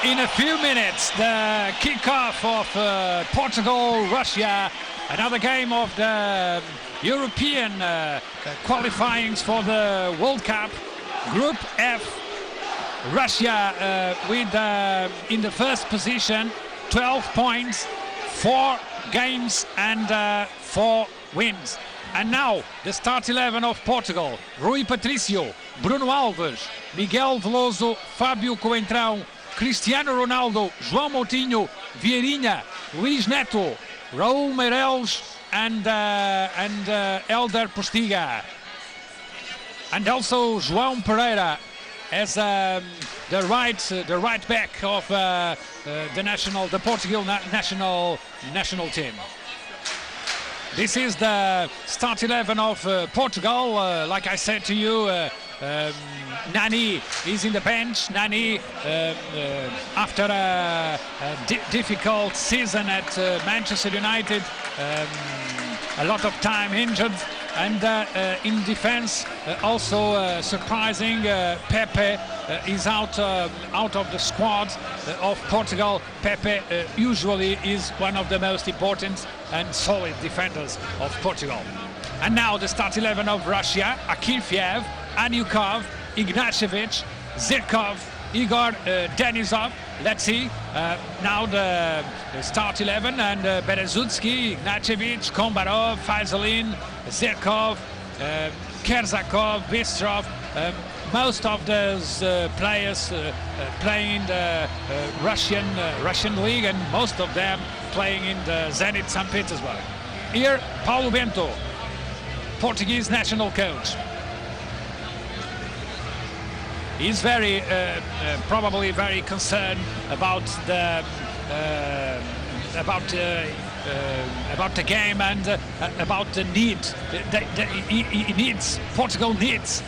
in a few minutes, the kickoff of Portugal-Russia, another game of the European qualifyings for the World Cup. Group F, Russia with in the first position, 12 points, 4 games and 4 wins. And now the start 11 of Portugal: Rui Patricio, Bruno Alves, Miguel Veloso, Fábio Coentrão, Cristiano Ronaldo, João Moutinho, Vieirinha, Luís Neto, Raul Meireles and Elder Postiga. And also João Pereira as the right back of the Portugal national team. This is the start 11 of Portugal. Like I said to you, Nani is in the bench. Nani, after a difficult season at Manchester United, a lot of time injured, and in defense also surprising, Pepe is out of the squad of Portugal. Pepe usually is one of the most important and solid defenders of Portugal. And now the start 11 of Russia: Akifiev, Anyukov, Ignashevich, Zirkov, Igor Denisov. Let's see now the start 11, and Berezutsky, Ignashevich, Kombarov, Faisalin, Zirkov, Kerzakov, Bistrov. Most of those players playing the Russian league, and most of them playing in the Zenit St. Petersburg. Here, Paulo Bento, Portuguese national coach. He's very probably very concerned about the game and about the need. He needs, Portugal needs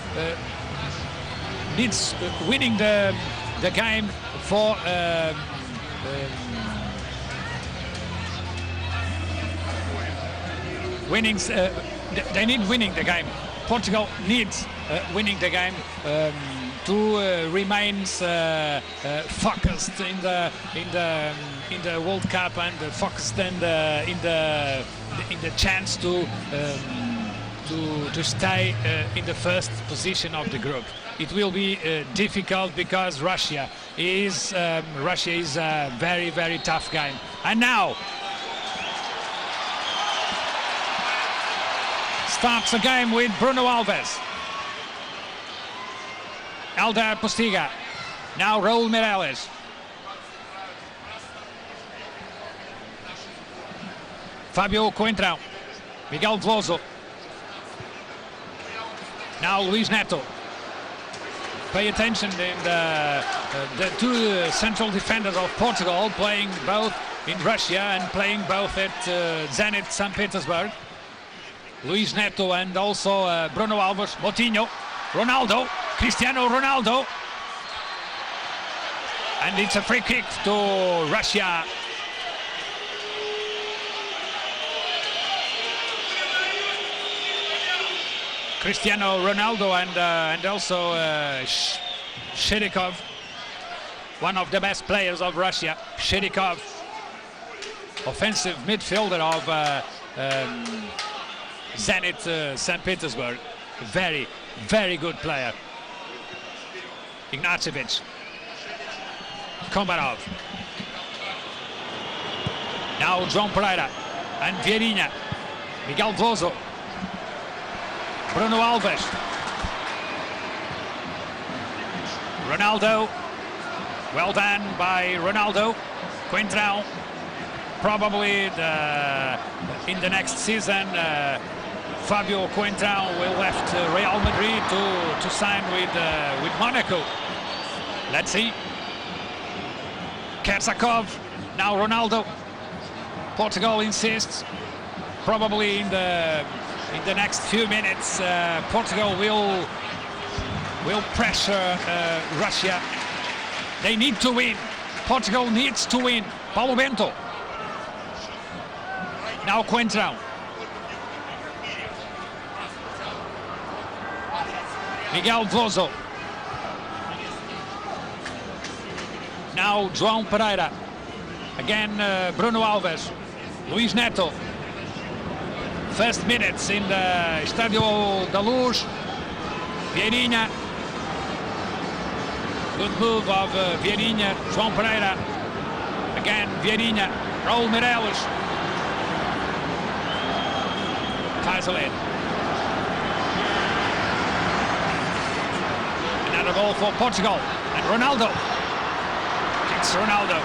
winning the game for winnings. They need winning the game. Portugal needs winning the game to remain focused in the World Cup, and focused in the chance to stay in the first position of the group. It will be difficult because Russia is a very, very tough game. And now starts the game with Bruno Alves, Elder Postiga, now Raul Meireles, Fábio Coentrão, Miguel Veloso, now Luís Neto. Pay attention in the two central defenders of Portugal, playing both in Russia and playing both at Zenit St. Petersburg. Luís Neto and also Bruno Alves, Moutinho, Ronaldo, Cristiano Ronaldo. And it's a free kick to Russia. Cristiano Ronaldo and also Shirikov, one of the best players of Russia. Shirikov, offensive midfielder of Zenit St. Petersburg. Very, very good player. Ignashevich, Kombarov. Now João Pereira and Vieirinha, Miguel Veloso, Bruno Alves, Ronaldo. Well done by Ronaldo. Coentrão, probably in the next season, Fábio Coentrão will left Real Madrid to sign with Monaco. Let's see. Kerzakov, now Ronaldo. Portugal insists. Probably in the next few minutes, Portugal will pressure Russia. They need to win. Portugal needs to win. Paulo Bento. Now Coentrão. Miguel Veloso. Now João Pereira. Again Bruno Alves. Luís Neto. First minutes in the Estádio da Luz. Vieirinha. Good move of Vieirinha. João Pereira. Again Vieirinha. Raul Meireles. Kaiserlin. Another goal for Portugal. And Ronaldo. It's Ronaldo.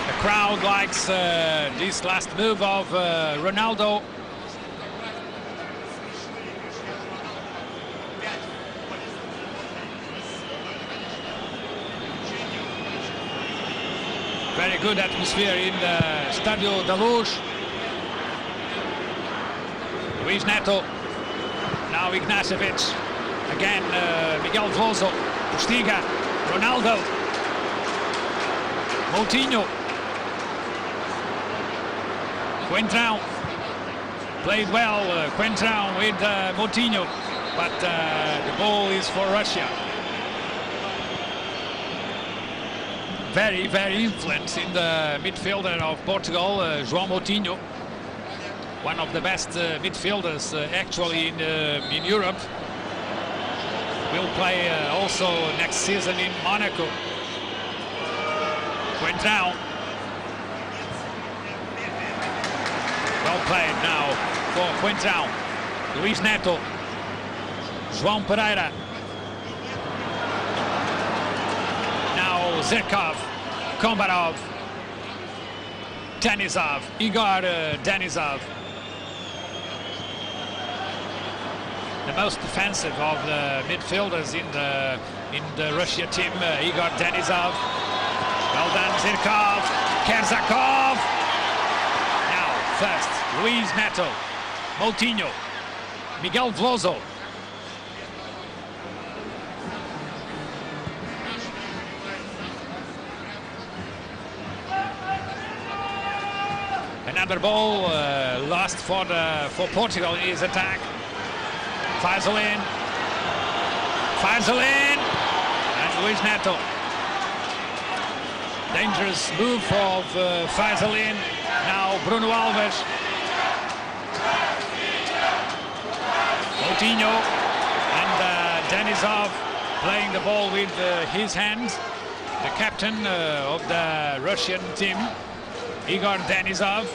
The crowd likes this last move of Ronaldo. Very good atmosphere in the Estádio da Luz. Luís Neto. Now Ignacevic. Again Miguel Veloso. Postiga. Ronaldo. Moutinho. Coentrão. Played well, Coentrão with Moutinho. But the ball is for Russia. Very, very influent in the midfielder of Portugal, João Moutinho. One of the best midfielders actually in Europe. Will play also next season in Monaco. Coentrão. Well played now for Coentrão. Luís Neto. João Pereira. Zirkov, Kombarov, Denisov, Igor Denisov. The most defensive of the midfielders in the Russia team, Igor Denisov. Well done, Zirkov, Kerzakov. Now, first, Luís Neto, Moutinho, Miguel Veloso. Another ball lost for Portugal in his attack. Kaiserlin. Kaiserlin. And Luís Neto. Dangerous move of Kaiserlin. Now Bruno Alves. Moutinho and Denisov playing the ball with his hands. The captain of the Russian team, Igor Denisov.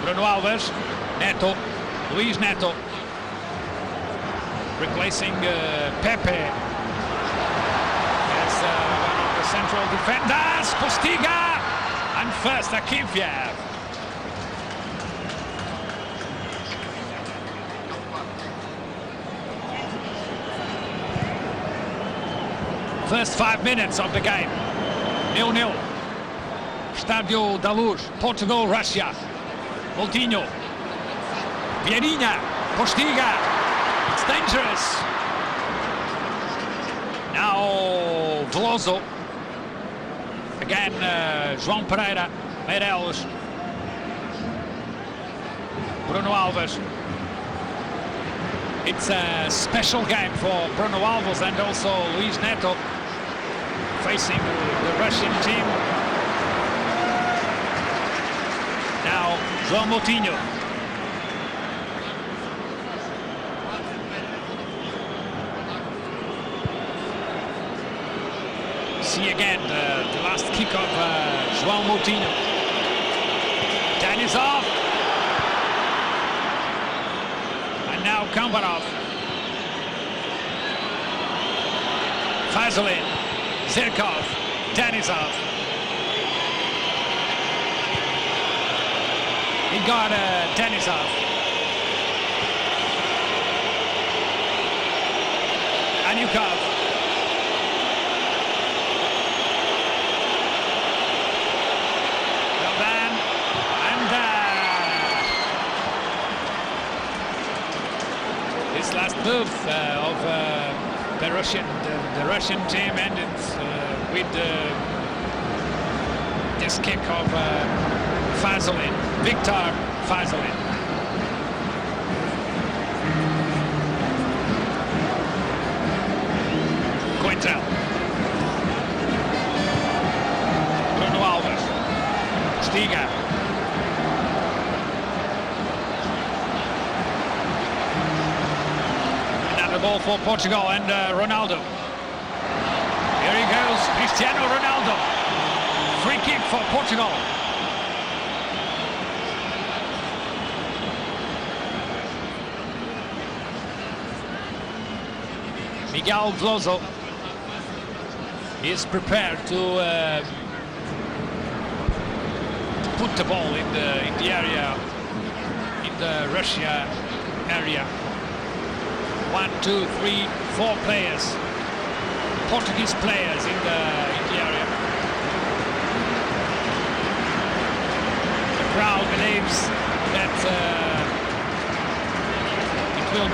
Bruno Alves, Neto, Luís Neto, replacing Pepe as one of the central defenders, Postiga, and first Akifiev. First 5 minutes of the game, 0-0. Estádio da Luz, Portugal, Russia. Moutinho, Vieirinha, Postiga, it's dangerous. Now Veloso, again João Pereira, Meireles, Bruno Alves. It's a special game for Bruno Alves and also Luís Neto facing the Russian team. Now João Moutinho. See again the last kick of João Moutinho. Denisov. And now Kombarov. Kaiserlin. Zirkov. Denisov. He got Denisov. Anyukov. Well done. And this last move of the Russian team ended with this kick of Fazolin, Victor Fazolin. Coentrão. Bruno Alves. Stiga. Another ball for Portugal and Ronaldo. Here he goes, Cristiano Ronaldo. Free kick for Portugal. Miguel Veloso is prepared to put the ball in the area, in the Russia area. 1, 2, 3, 4 players, Portuguese players in the area. The crowd believes that it will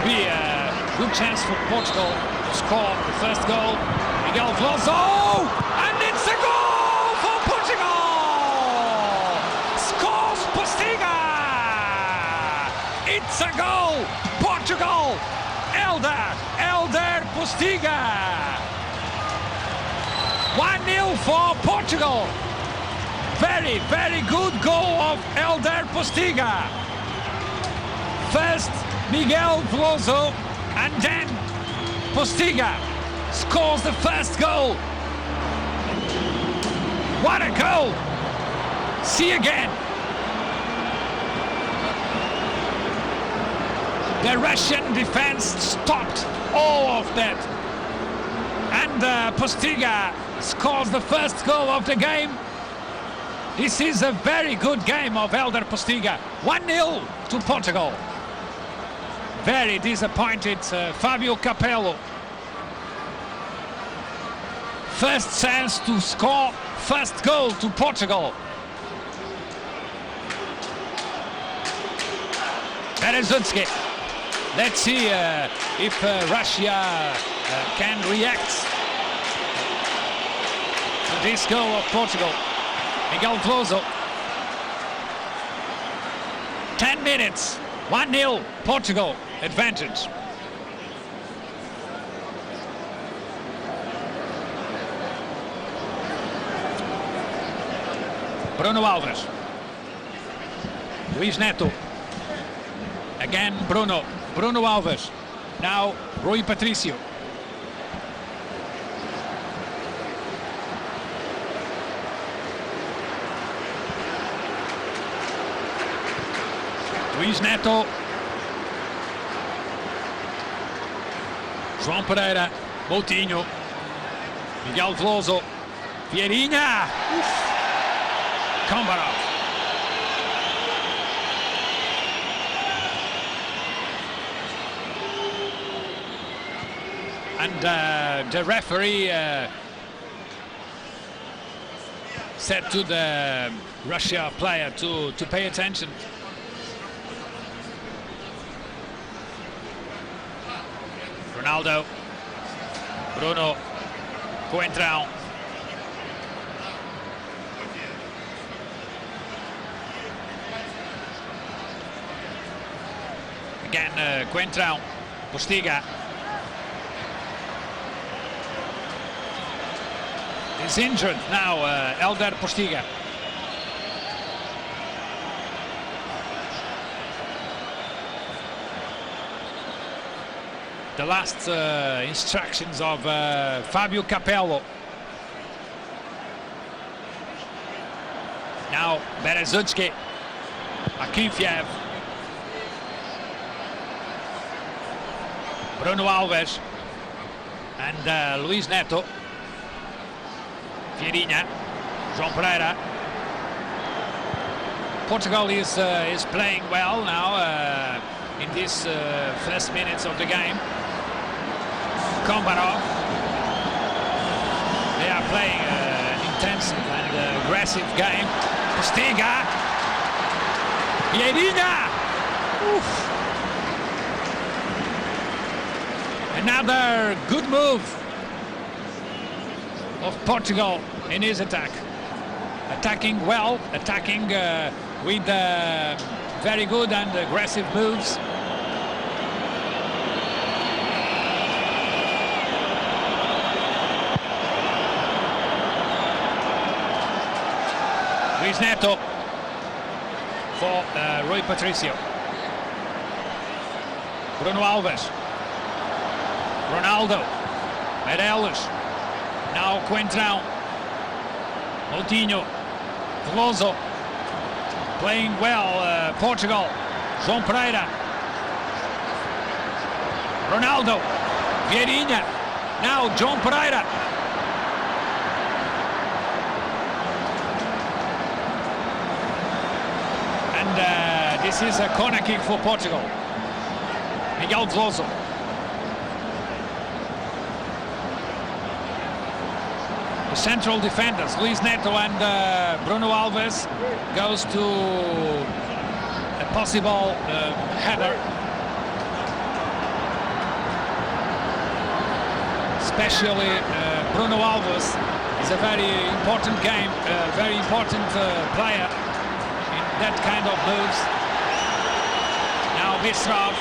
be a good chance for Portugal to score the first goal. Miguel Veloso, and it's a goal for Portugal! Scores Postiga! It's a goal! Portugal! Elder Postiga! 1-0 for Portugal! Very, very good goal of Elder Postiga. First Miguel Veloso, and then Postiga scores the first goal. What a goal! See again. The Russian defense stopped all of that. And Postiga scores the first goal of the game. This is a very good game of Elder Postiga. 1-0 to Portugal. Very disappointed Fabio Capello. First chance to score first goal to Portugal. Berezutsky. Let's see if Russia can react to this goal of Portugal. Miguel Veloso. 10 minutes. 1-0 Portugal advantage. Bruno Alves. Luis Neto. Again Bruno Alves. Now Rui Patricio. Luis Neto. João Pereira. Moutinho. Miguel Veloso. Vieirinha. Kombarov. And the referee said to the Russia player to pay attention. Ronaldo. Bruno. Coentrão. Again Coentrão. Postiga. Is injured now, Elder Postiga. The last instructions of Fabio Capello. Now Berezutsky. Akifiev. Bruno Alves. And Luis Neto. Vieirinha. João Pereira. Portugal is playing well now in these first minutes of the game. Kombarov. They are playing an intensive and aggressive game. Postiga. Vieirinha. Another good move of Portugal in his attack. A attacking well, attacking with very good and aggressive moves. Luis Neto for Rui Patricio. Bruno Alves. Ronaldo. Meirelles. Now Coentrão. Moutinho. Veloso. Playing well, Portugal. João Pereira. Ronaldo. Vieirinha. Now João Pereira. And this is a corner kick for Portugal. Miguel Veloso. The central defenders, Luis Neto and Bruno Alves, goes to a possible header. Especially Bruno Alves is a very important game, very important player in that kind of moves. Now Mistrov.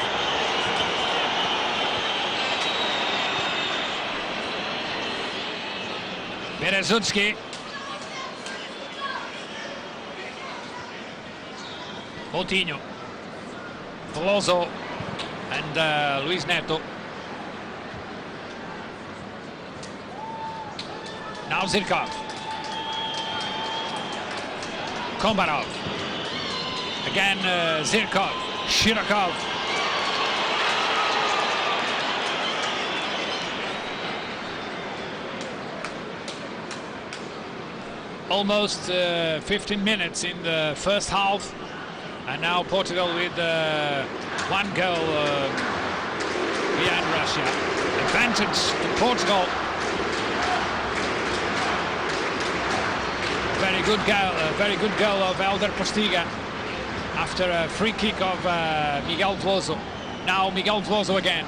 Berezutsky. Moutinho. Veloso and Luis Neto. Now Zirkov. Komarov. Again Zirkov. Shirakov. Almost 15 minutes in the first half, and now Portugal with one goal behind Russia. Advantage to Portugal. Very good goal of Elder Postiga after a free kick of Miguel Veloso. Now Miguel Veloso again.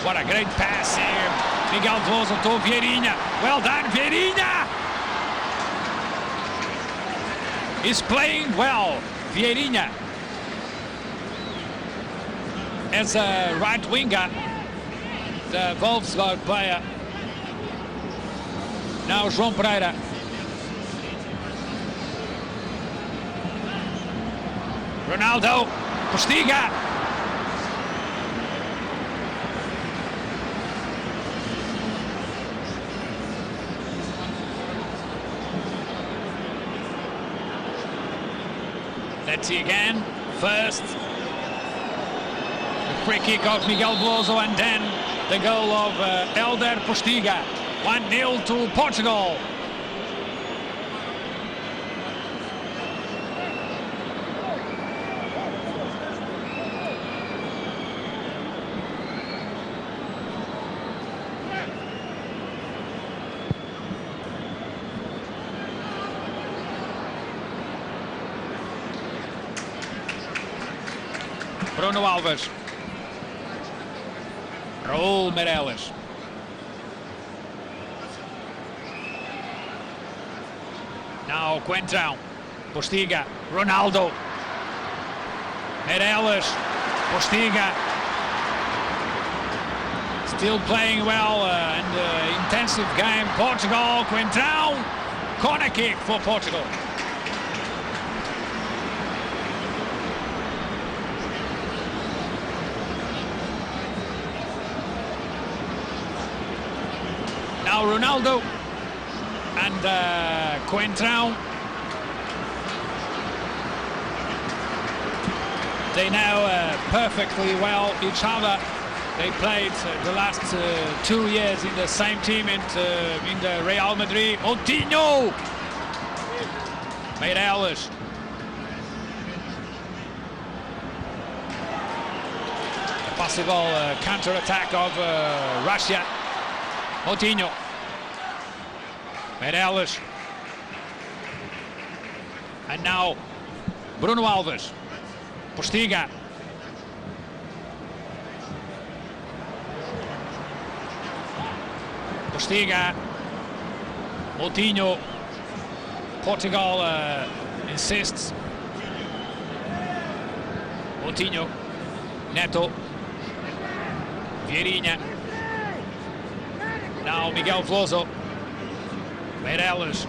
What a great pass here. Miguel Veloso to Vieirinha. Well done, Vieirinha! He's playing well, Vieirinha. As a right winger, the Wolfsburg player. Now João Pereira. Ronaldo, Postiga. Let's see again. First, the free kick of Miguel Veloso and then the goal of Elder Postiga. 1-0 to Portugal. Bruno Alves. Raul Meirelles. Now Coentrão. Postiga. Ronaldo. Meirelles. Postiga. Still playing well and intensive game. Portugal. Coentrão. Corner kick for Portugal. Now Ronaldo and Coentrão. They know perfectly well each other. They played the last 2 years in the same team in the Real Madrid. Moutinho! Meirelles. A possible counter-attack of Russia. Moutinho. Meirelles. And now Bruno Alves. Postiga. Postiga. Moutinho. Portugal insists. Moutinho. Neto. Vieirinha. Now Miguel Veloso. Meireles.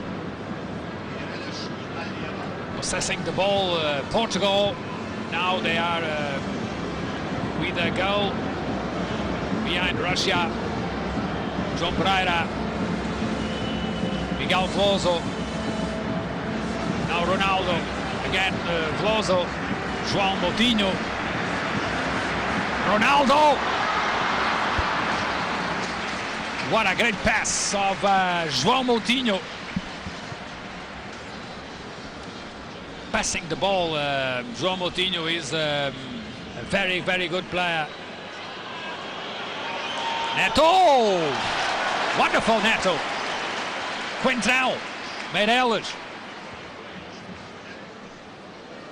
Possessing the ball, Portugal. Now they are with a goal behind Russia. João Pereira. Miguel Veloso. Now Ronaldo. Again Veloso. João Moutinho. Ronaldo. What a great pass of João Moutinho. Passing the ball, João Moutinho is a very, very good player. Neto! Wonderful Neto. Quintal. Meireles.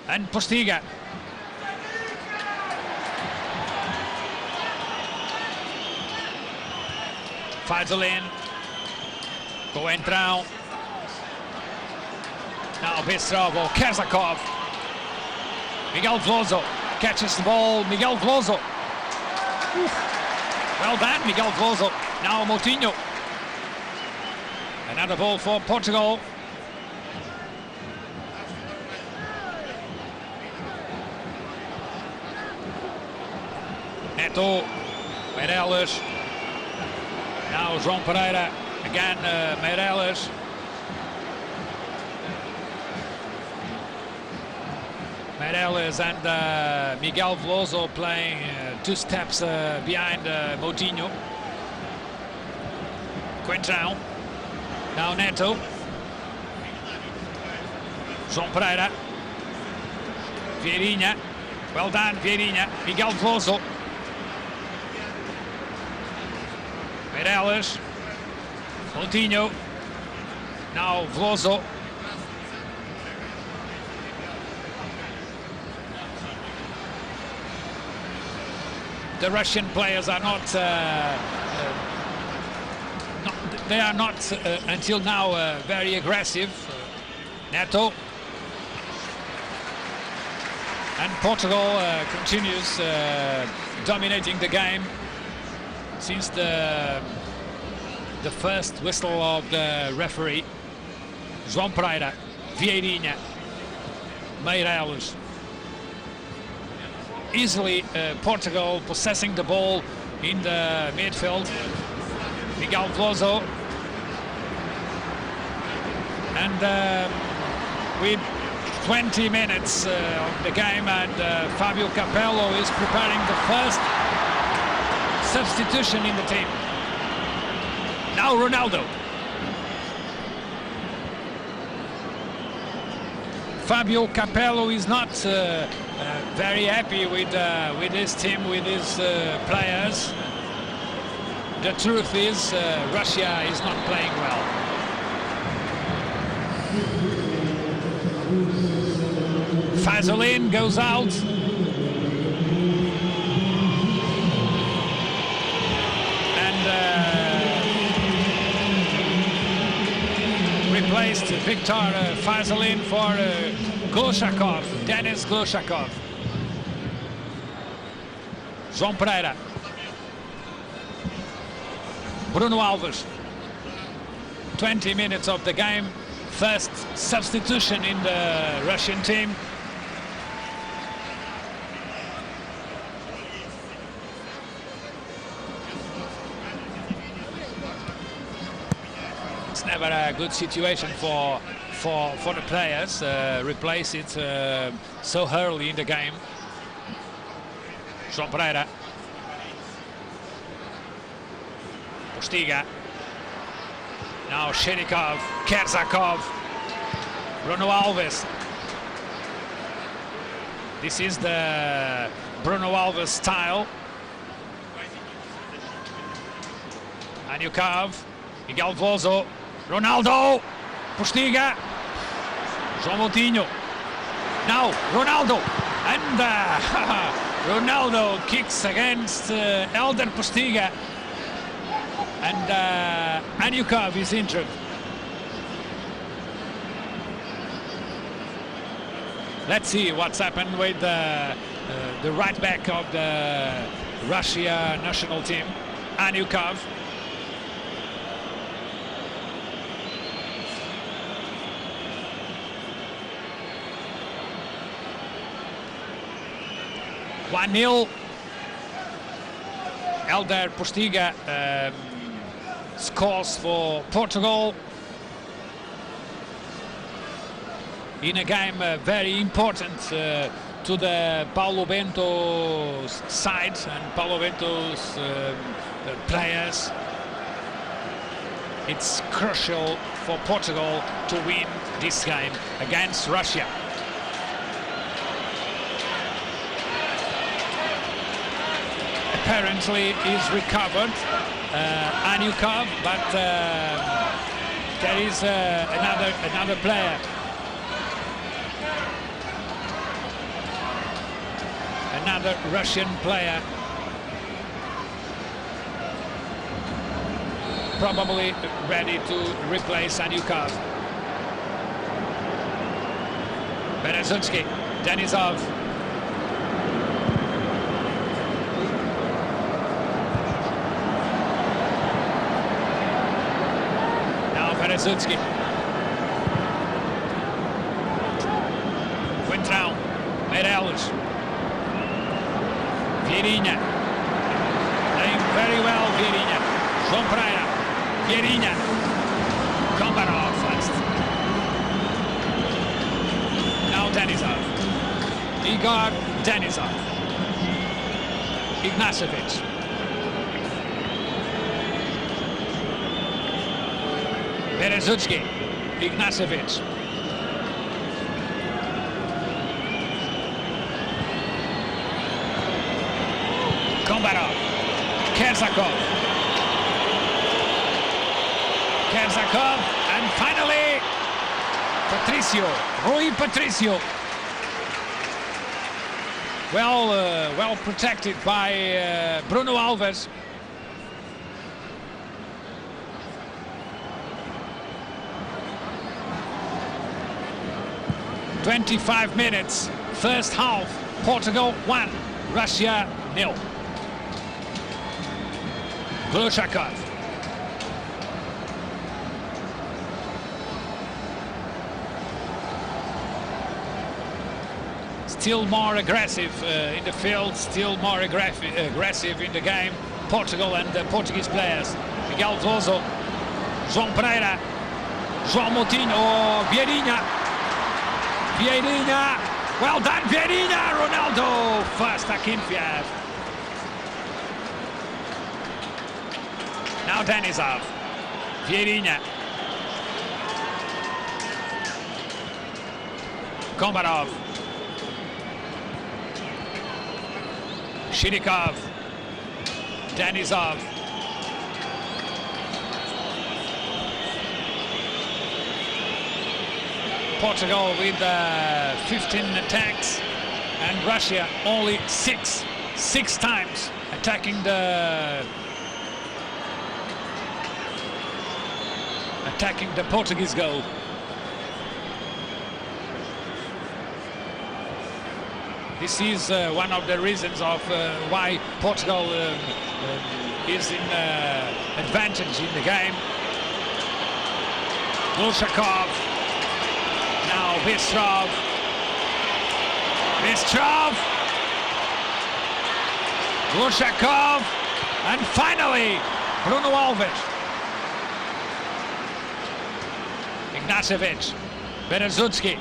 And Postiga. Fazolin. Coentrão. Now Bistrov or Kerzakov. Miguel Veloso catches the ball. Miguel Veloso. Well done, Miguel Veloso. Now Moutinho. Another ball for Portugal. Neto. Meireles. Now João Pereira. Again Meireles. Meireles and Miguel Veloso playing 2 steps behind Moutinho. Quintal. Now Neto. João Pereira. Vieirinha. Well done, Vieirinha. Miguel Veloso. Meireles. Moutinho. Now Veloso. The Russian players are not, they are not until now very aggressive. Neto. And Portugal continues dominating the game since the first whistle of the referee. João Pereira, Vieirinha, Meireles. Easily Portugal possessing the ball in the midfield. Miguel Veloso. And with 20 minutes of the game, and Fabio Capello is preparing the first substitution in the team. Now Ronaldo. Fabio Capello is not very happy with his team, with his players. The truth is, Russia is not playing well. Fazolin goes out. And replaced Victor Fazolin for Glushakov, Denis Glushakov. João Pereira. Bruno Alves. 20 minutes of the game. First substitution in the Russian team. It's never a good situation for the players. Replace it so early in the game. João Pereira. Postiga. Now Shenikov, Kerzakov, Bruno Alves. This is the Bruno Alves style. Anyukov, Miguel Veloso, Ronaldo, Postiga, João Moutinho. Now Ronaldo, and Ronaldo kicks against Elder Postiga. And Anyukov is injured. Let's see what's happened with the right back of the Russia national team, Anyukov. (1-0). Elder Postiga scores for Portugal in a game very important to the Paulo Bento's side and Paulo Bento's players. It's crucial for Portugal to win this game against Russia. Apparently is recovered, Anyukov, but there is another player. Another Russian player, probably ready to replace Anyukov. Berezutski, Denisov. Now Berezutski. Quintrão, Meirelles. Vieirinha, playing very well, Vieirinha. João Pereira, Vieirinha, Kombarov first. Now Denisov, Igor Denisov, Ignacevic. Berezutski, Ignacevic. Kombarov, Kerzakov, and finally Patricio, Rui Patricio. Well protected by Bruno Alves. (25 minutes), first half, Portugal 1, Russia 0. Glushakov. Still more aggressive in the field, still more aggressive in the game. Portugal and the Portuguese players. Miguel Veloso, João Pereira, João Moutinho, Vieirinha. Vieirinha, well done Vieirinha, Ronaldo, first Akinfeev. Now Denisov, Vieirinha, Kombarov, Shirikov, Denisov, Portugal with 15 attacks and Russia only six times attacking the Portuguese goal. This is one of the reasons of why Portugal is in advantage in the game. Glushakov, now Bistrov, Glushakov, and finally Bruno Alves. Ignacevic, Berezutski.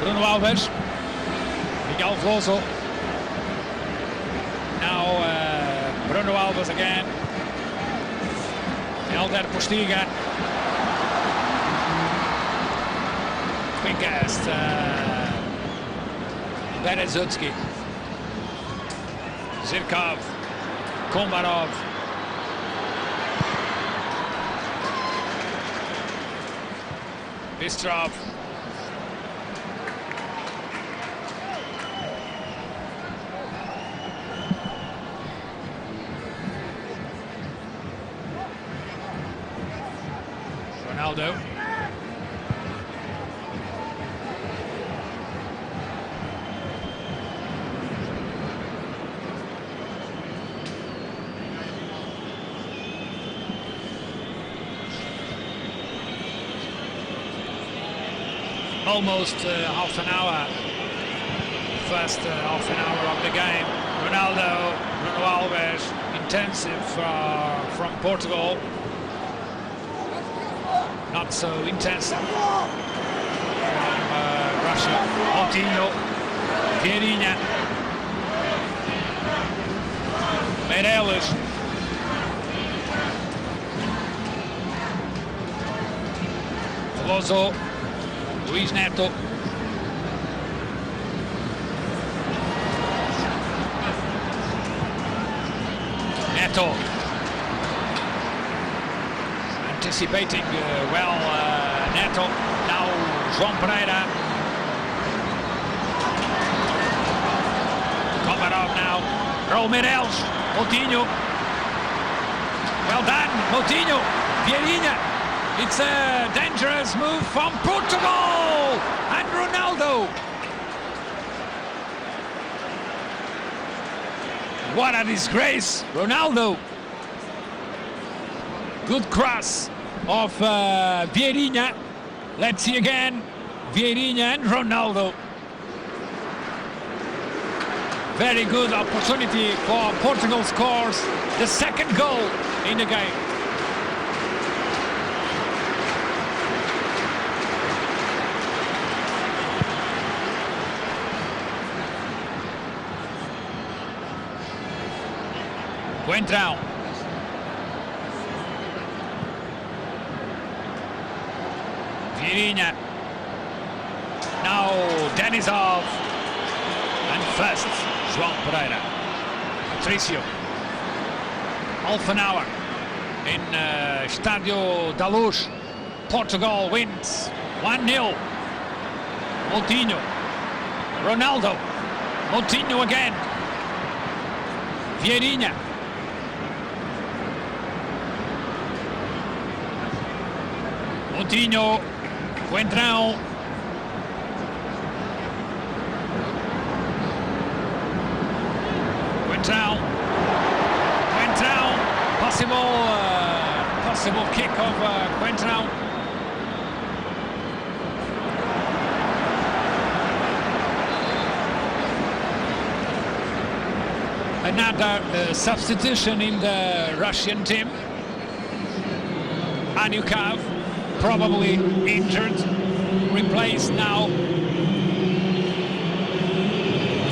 Bruno Alves, Miguel Veloso. Now Bruno Alves again. Elder Postiga. Quickest. Berezutski. Zirkov. Kombarov. Bistrov. Ronaldo. Almost half an hour, first half an hour of the game. Ronaldo, Bruno Alves, intensive from Portugal. Not so intensive from Russia. Coutinho, Vieirinha, Meireles. Veloso, Luis Neto. Neto. Anticipating well, Neto. Now João Pereira. Komarov now. Raul Meireles. Coutinho. Well done, Coutinho. Vieirinha. It's a dangerous move from Portugal and Ronaldo. What a disgrace, Ronaldo. Good cross of Vieirinha. Let's see again, Vieirinha and Ronaldo. Very good opportunity for Portugal scores the second goal in the game. Coentrão. Vieirinha. Now Denisov. And first, João Pereira. Patricio. Half an hour in Estádio da Luz. Portugal wins 1-0. Coutinho. Ronaldo. Coutinho again. Vieirinha. Coutinho, Coentrão. Coentrão. Possible kick of Coentrão. Another substitution in the Russian team. Anyukov, probably injured, replaced now.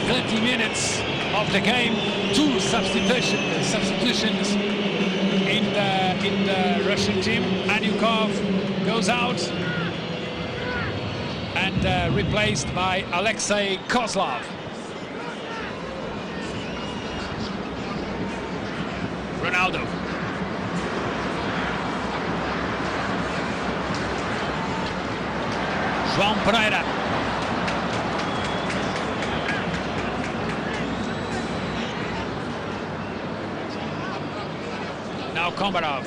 30 minutes of the game, two substitutions in the Russian team. Anyukov goes out and replaced by Alexei Kozlov. Ronaldo. João Pereira. Now Komarov.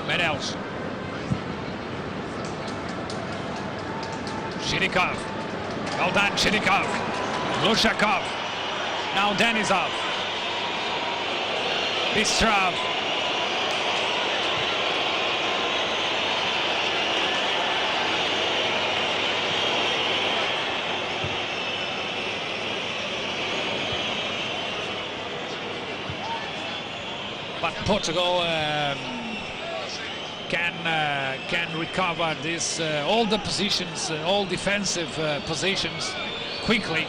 Meireles. Chirikov. Well done, Chirikov. Lushakov. Now Denisov. Bistrov. But Portugal can recover this all the positions, all defensive positions quickly.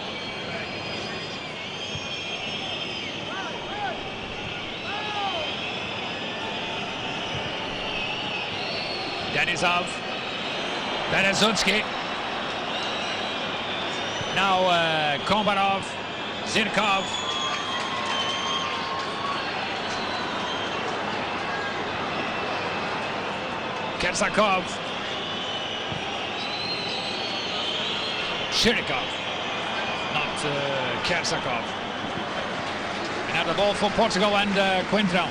Denisov, Berezutski. Now Komarov, Zirkov, Kersakov. Shirikov. Not Kersakov. Another ball for Portugal and Coentrão.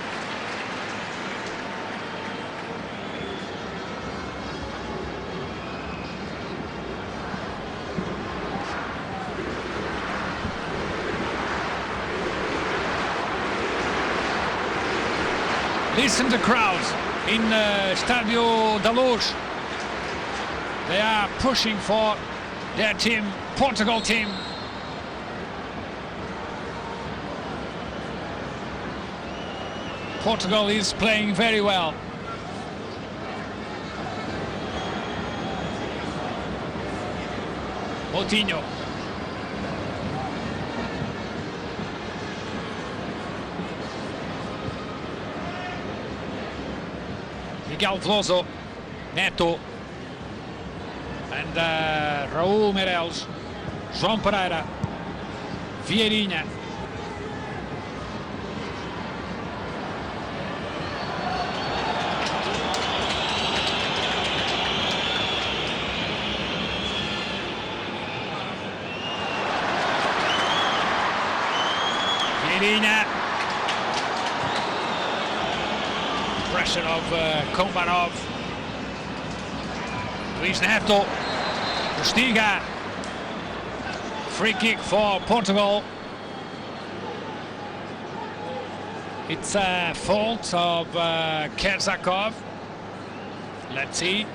Listen to the crowds in Estádio da Luz. They are pushing for their team, Portugal team. Portugal is playing very well. Coutinho. Miguel Veloso, Neto, and Raul Meireles, João Pereira, Vieirinha. Vieirinha. Pressure of Komarov. Luis Neto. Postiga. Free kick for Portugal. It's a fault of Kersakov. Let's see.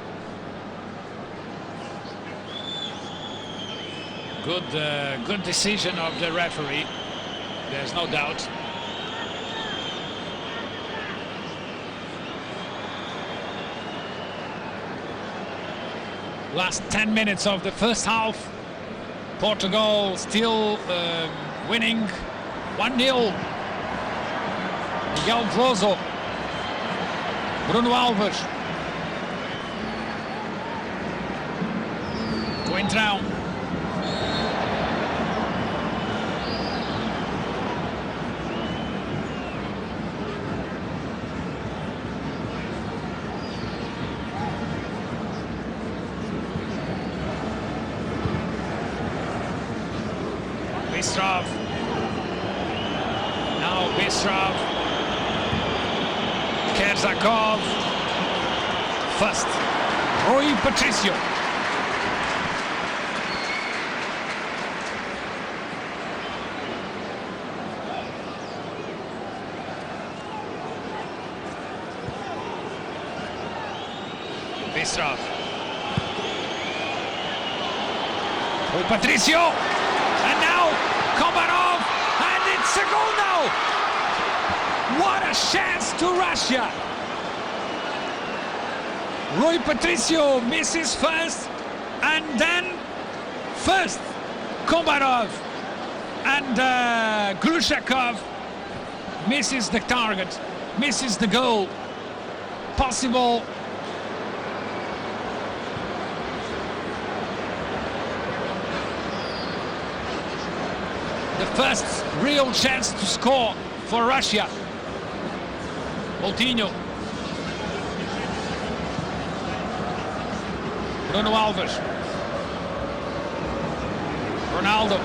Good decision of the referee. There's no doubt. Last 10 minutes of the first half. Portugal still winning 1-0. Miguel Veloso. Bruno Alves. Coentrão. Bistrov. Now Bistrov. Kersakov. First. Rui Patricio. Bistrov. Rui Patricio. And now Komarov, and it's a goal now! What a chance to Russia! Rui Patricio misses first, and then first Komarov, and Glushakov misses the target, misses the goal. Possible. The first real chance to score for Russia. Coutinho. Bruno Alves. Ronaldo.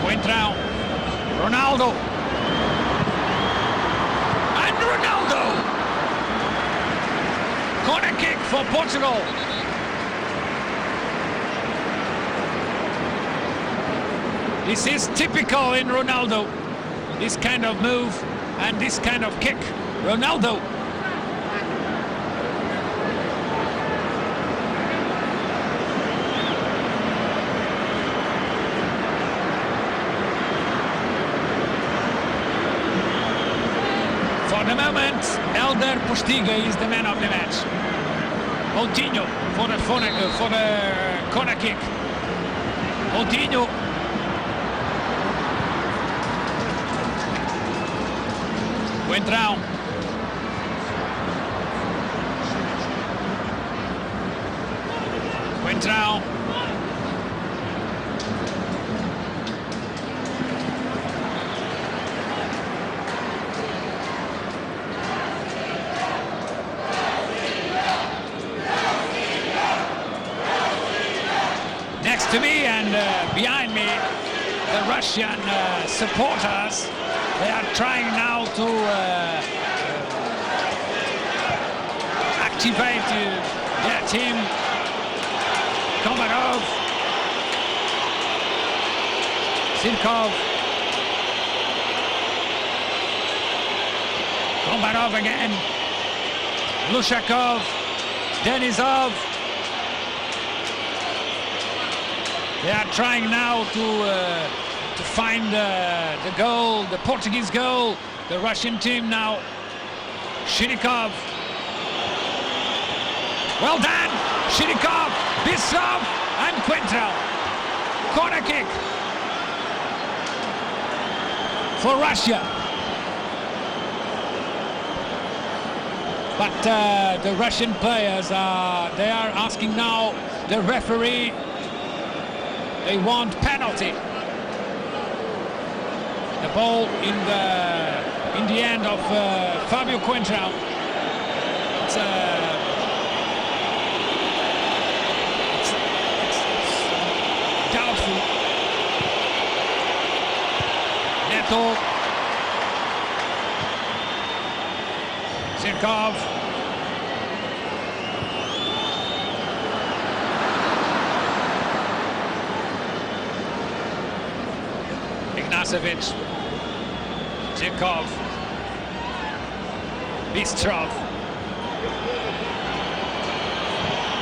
Coentrão. Ronaldo. And Ronaldo. Corner kick for Portugal. This is typical in Ronaldo, this kind of move and this kind of kick. Ronaldo. For the moment, Elder Postiga is the man of the match. Coutinho for the corner kick. Coutinho. Coentrão. Coentrão. to me and behind me, the Russian supporters, they are trying now to activate their team. Komarov, Zirkov, Komarov again, Lushakov, Denisov. They are trying now to find the goal, the Portuguese goal. The Russian team now. Shirikov. Well done, Shirikov, Bissov, and Quintrell. Corner kick for Russia. But the Russian players they are asking now the referee. They want penalty. The ball in the end of Fabio Quintrell. It's doubtful. Neto. Zirkov. Ignacevic, Zirkov, Bistrov,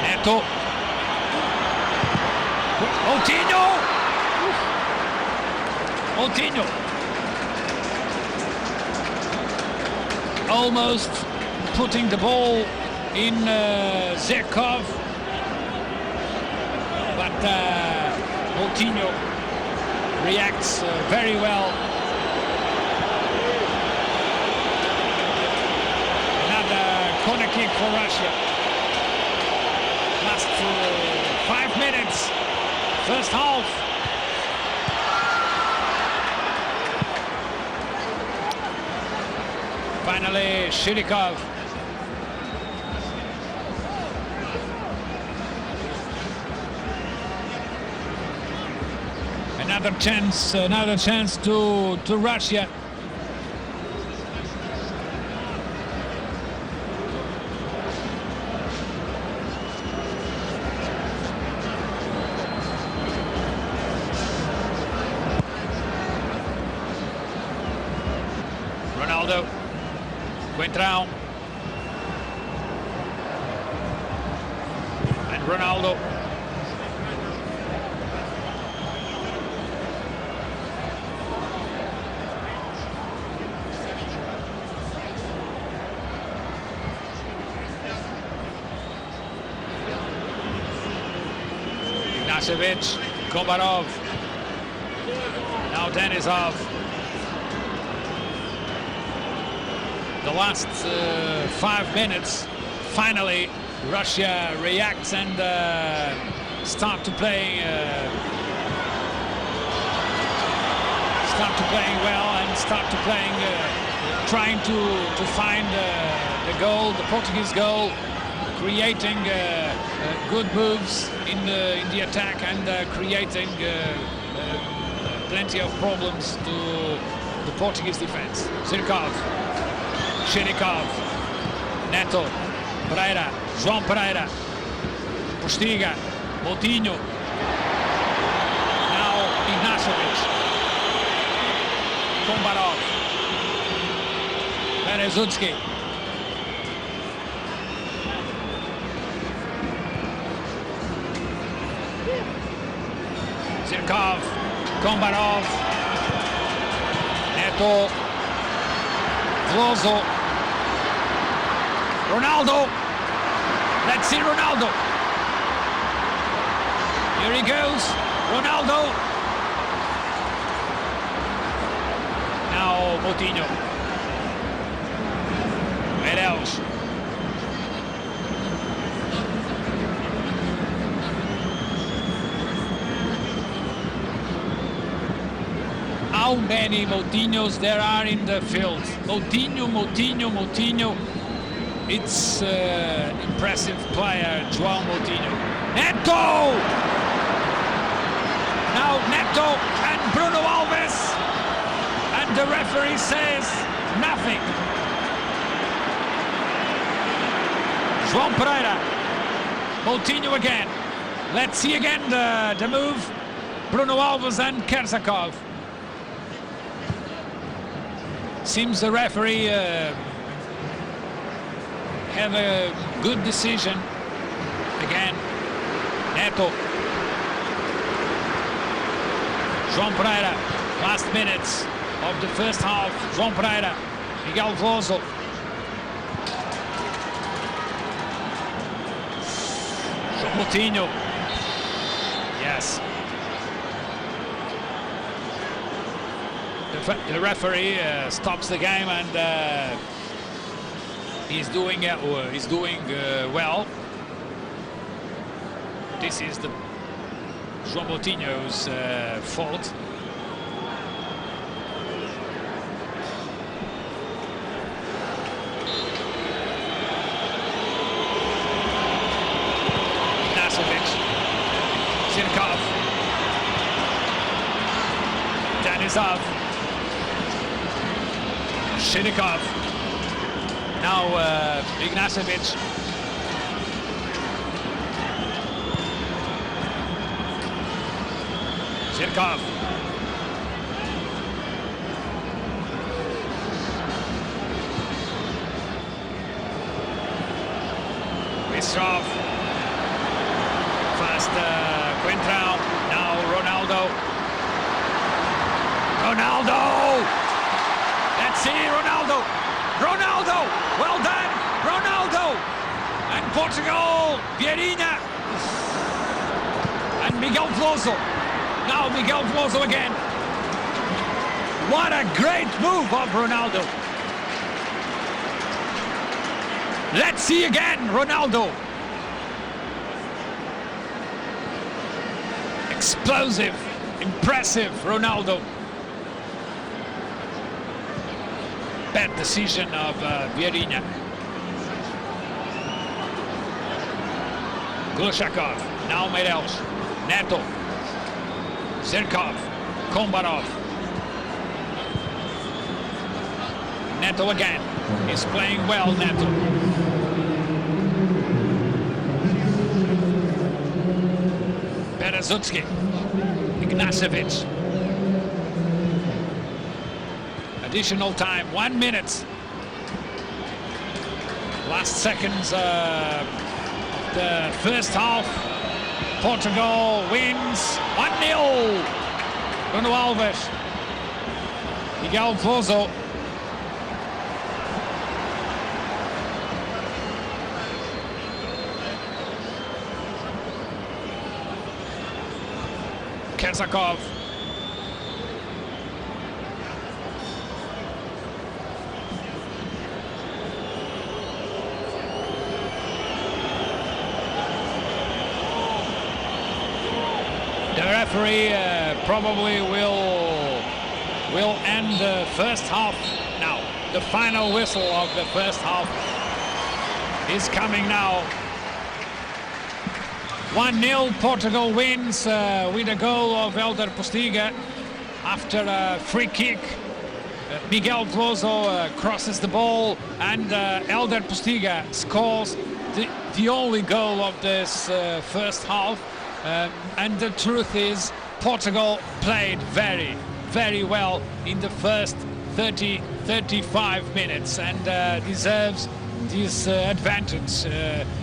Neto, Moutinho, almost putting the ball in Zirkov, but Moutinho reacts very well. Another corner kick for Russia. Last 5 minutes, first half. Finally, Shirikov. Another chance to Russia. Ronaldo, Quintrell, and Ronaldo. Ignacevic, Komarov, now Denisov. The last 5 minutes, finally Russia reacts and start to play well and start to playing, trying to find the goal, the Portuguese goal, creating good moves in the attack and creating plenty of problems to the Portuguese defense. Zirkov, Shirikov, Neto, Pereira, João Pereira, Postiga, Moutinho, now Ignacevic, Komarov, Berezutski. Zirkov, Komarov, Neto, Vloso, Ronaldo. Let's see Ronaldo. Here he goes, Ronaldo. Now Moutinho. Meirelles. How many Moutinhos there are in the field? Moutinho, Moutinho, Moutinho. It's impressive player, João Moutinho. Neto! Now Neto and Bruno Alves. And the referee says nothing. João Pereira. Moutinho again. Let's see again the move. Bruno Alves and Kersakov. Seems the referee have a good decision. Again, Neto. João Pereira. Last minutes of the first half. João Pereira. Miguel Veloso. João Moutinho. Yes. The referee stops the game, and he's doing well. This is the João Moutinho's fault. Zirkov. Denisov. Shinikov. Now Ignacevic. Zirkov. Bistrov. Fast Quintrao. Now Ronaldo. Ronaldo! Let's see Ronaldo! Ronaldo! Well done! Ronaldo! And Portugal! Vieirinha! And Miguel Veloso. Now Miguel Veloso again. What a great move of Ronaldo! Let's see again Ronaldo! Explosive, impressive Ronaldo. Bad decision of Vieirinha. Glushakov, now Meireles, Neto, Zirkov, Kombarov. Neto again, he's playing well, Neto. Berezutski, Ignacevic. Additional time, 1 minute. Last seconds of the first half. Portugal wins 1-0. Bruno Alves. Miguel Veloso. Kersakov. The referee probably will end the first half now. The final whistle of the first half is coming now. 1-0, Portugal wins with a goal of Elder Postiga after a free kick. Miguel Veloso crosses the ball, and Elder Postiga scores the only goal of this first half. And the truth is, Portugal played very, very well in the first 35 minutes and deserves this advantage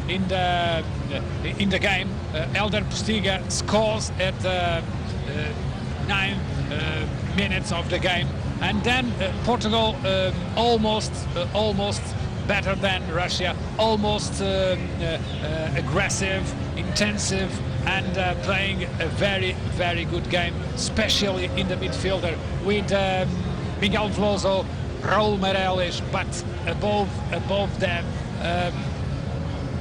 in the game. Elder Postiga scores at 9 minutes of the game, and then Portugal almost better than Russia, almost aggressive, intensive, and playing a very, very good game, especially in the midfielder with Miguel Veloso, Raul Meireles, but above them,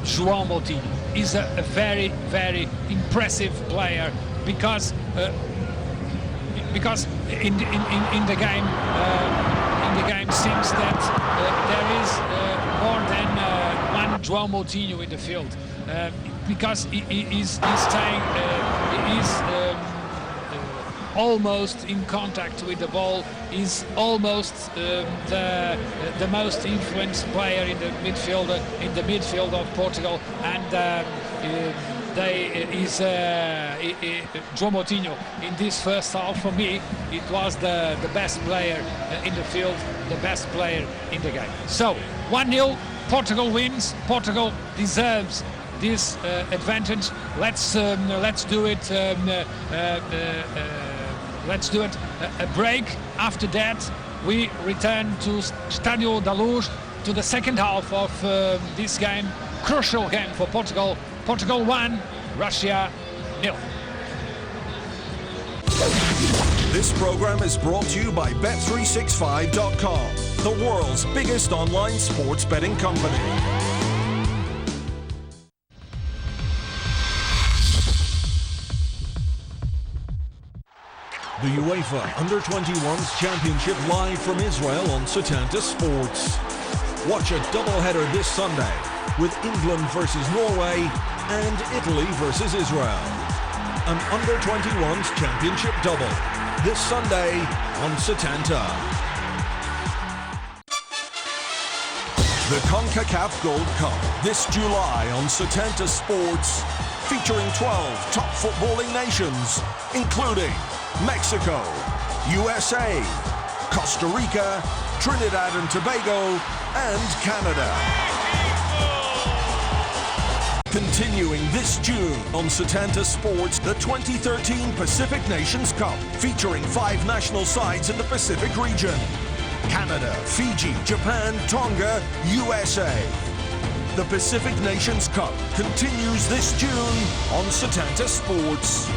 João Moutinho is a very, very impressive player because in the game seems that there is more than one João Moutinho in the field, because he is staying, he is almost in contact with the ball, is almost the most influenced player in the midfield of Portugal, and João Moutinho in this first half. For me, it was the best player in the field, the best player in the game. So 1-0, Portugal wins. Portugal deserves this advantage. Let's do it. Let's do it. A break. After that, we return to Estádio da Luz, to the second half of this game. Crucial game for Portugal. Portugal 1, Russia 0. This program is brought to you by Bet365.com, the world's biggest online sports betting company. The UEFA Under-21s Championship live from Israel on Setanta Sports. Watch a doubleheader this Sunday with England versus Norway and Italy versus Israel. An Under-21s Championship double this Sunday on Setanta. The CONCACAF Gold Cup this July on Setanta Sports, featuring 12 top footballing nations, including Mexico, USA, Costa Rica, Trinidad and Tobago, and Canada. Continuing this June on Setanta Sports, the 2013 Pacific Nations Cup, featuring 5 national sides in the Pacific region: Canada, Fiji, Japan, Tonga, USA. The Pacific Nations Cup continues this June on Setanta Sports.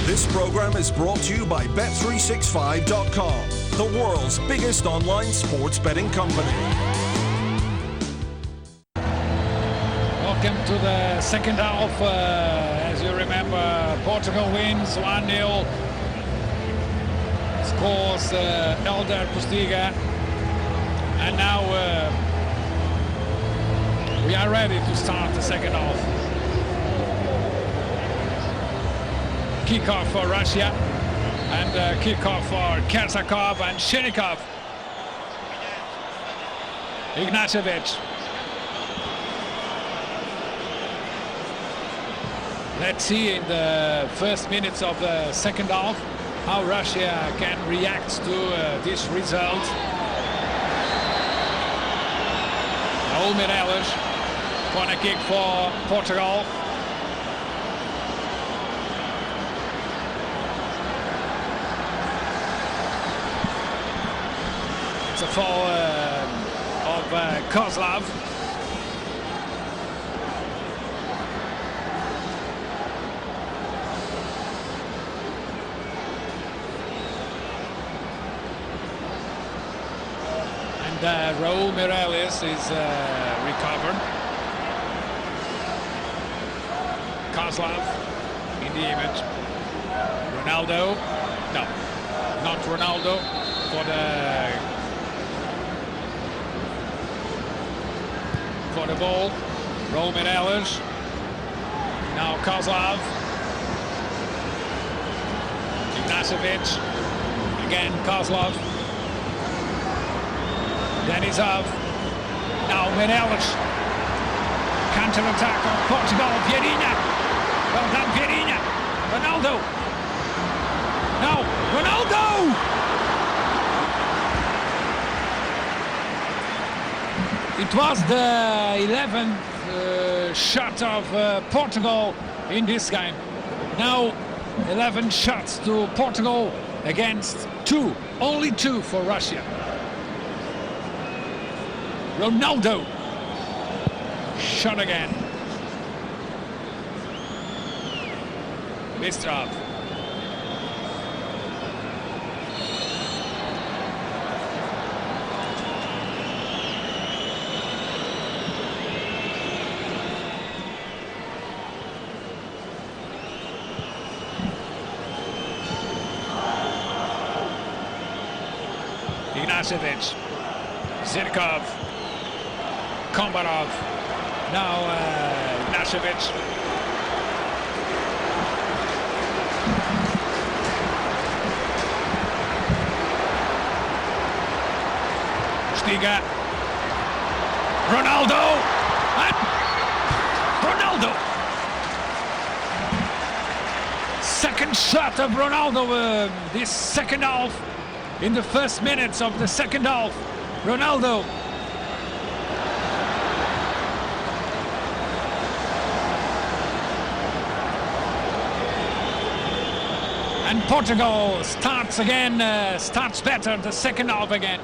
This program is brought to you by Bet365.com, the world's biggest online sports betting company. Welcome to the second half. As you remember, Portugal wins 1-0. Scores Elder Postiga. And now we are ready to start the second half. Kickoff for Russia and kickoff for Kersakov and Shirikov. Ignacevic. Let's see in the first minutes of the second half how Russia can react to this result. Raul Meireles, corner kick for Portugal. It's a foul of Kozlov. And Raul Meireles is recovered. Kozlov in the image. Ronaldo. No, not Ronaldo. For the ball, Raul Meireles. Now Kozlov. Ignacevic. Again Kozlov. Denisov. Now Meireles. Counter-attack of Portugal. Vieirinha. Well done, Vieirinha. Ronaldo. Now, Ronaldo! It was the 11th shot of Portugal in this game. Now 11 shots to Portugal against 2, only 2 for Russia. Ronaldo, shot again. Bistrov. Ignacevic, Zirkov, Kombarov, now Ignacevic. Stiga, Ronaldo, and Ronaldo. Second shot of Ronaldo this second half. In the first minutes of the second half, Ronaldo. And Portugal starts again, starts better the second half again.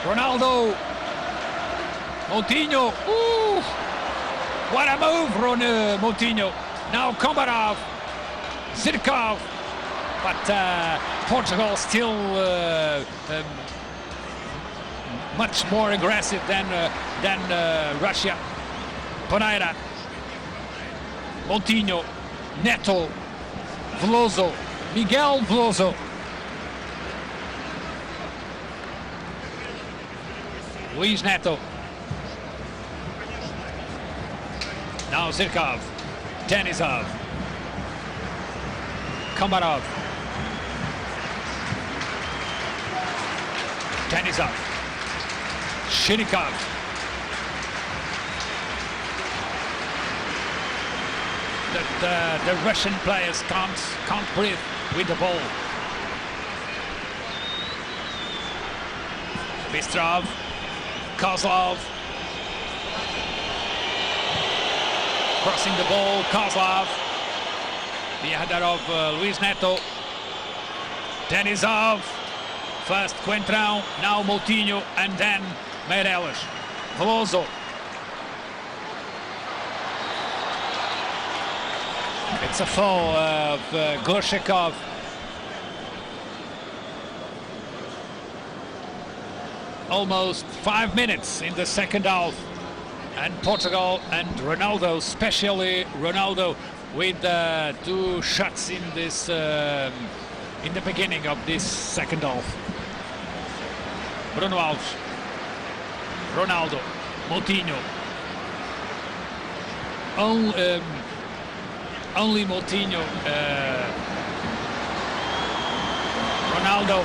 Ronaldo, Moutinho, ooh, what a move, Moutinho. Now Kombarov, Zirkov, but Portugal still much more aggressive than Russia. Pereira, Moutinho, Neto, Veloso, Miguel Veloso. Luis Neto. Now Zirkov, Denisov, Kombarov, Denisov, Shirikov. The Russian players can't breathe with the ball. Bistrov, Kozlov, crossing the ball, Kozlov, the header of Luis Neto, Denisov, first Coentrão, now Moutinho, and then Meireles, Veloso. It's a foul of Gorshakov. Almost 5 minutes in the second half, and Portugal and Ronaldo, especially Ronaldo, with 2 shots in this in the beginning of this second half. Bruno Alves, Ronaldo, Moutinho. Only Moutinho, Ronaldo,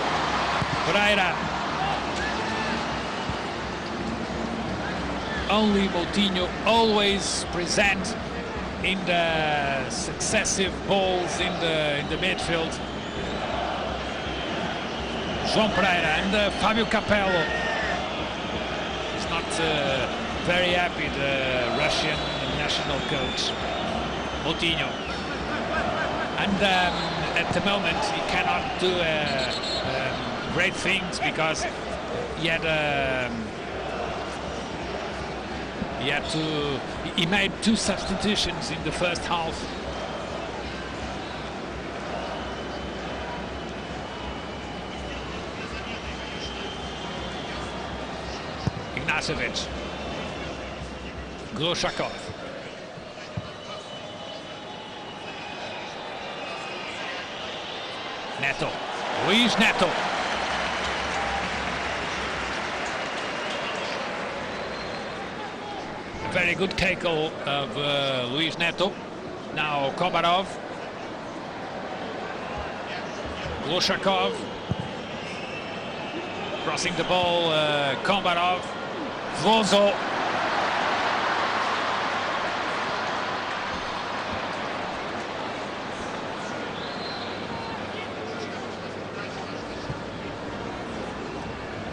Pereira. Only Moutinho always present in the successive balls in the midfield. João Pereira and Fábio Capello is not very happy, the Russian national coach. Moutinho. And at the moment he cannot do great things because he made 2 substitutions in the first half. Ignacevic, Gorshakov, Neto, Luis Neto, very good tackle of Luis Neto. Now Komarov. Glushakov. Crossing the ball, Komarov. Vlozo.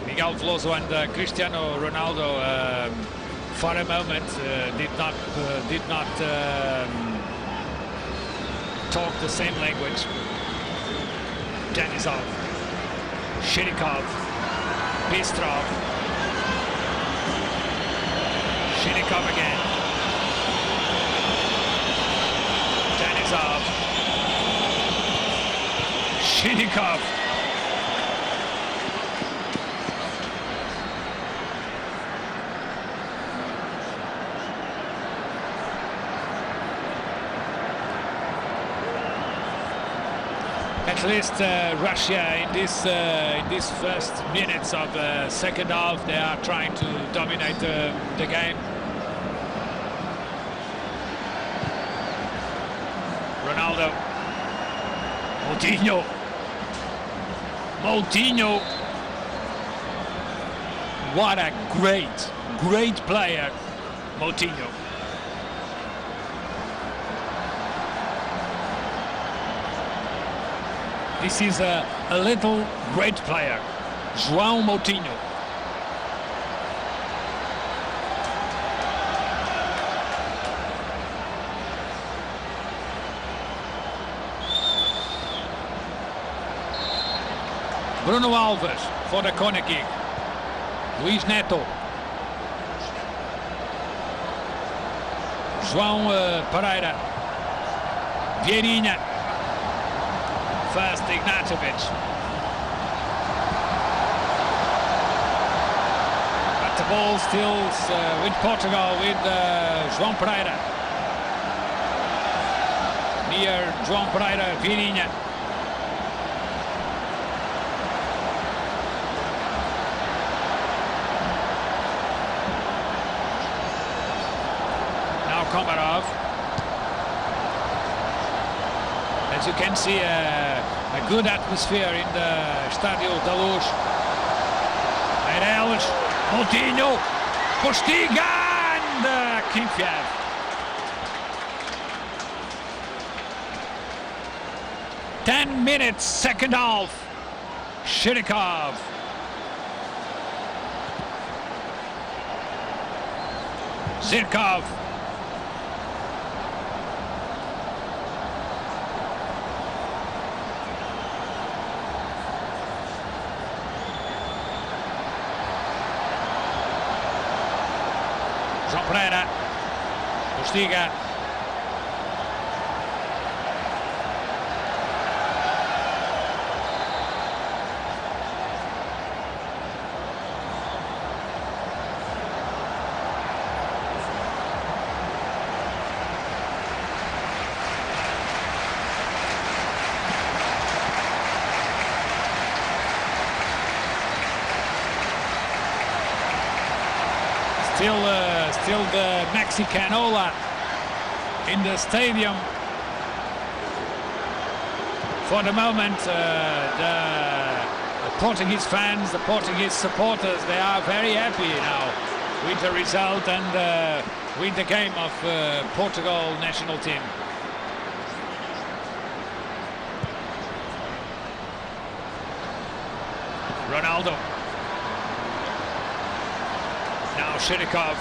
Miguel Veloso and Cristiano Ronaldo for a moment did not talk the same language. Denisov, Shirikov, Bistrov, Shirikov again, Denisov, Shirikov. At least Russia in this first minutes of the second half, they are trying to dominate the game. Ronaldo, Moutinho. What a great player, Moutinho. This is a little great player, João Moutinho. Bruno Alves for the corner kick. Luis Neto. João Pereira. Vieirinha. First Ignatovic. But the ball still with Portugal, with João Pereira. Near João Pereira, Vieirinha. Now Komarov. As you can see, a good atmosphere in the Estádio da Luz. Meireles, Moutinho, Postiga and Kimfiev. Ten minutes, second half. Shirikov. Zirkov. João Pereira, Postiga. Still the Mexicanola in the stadium. For the moment, the Portuguese fans, the Portuguese supporters, they are very happy now with the result and with the game of Portugal national team. Ronaldo. Now Shirikov,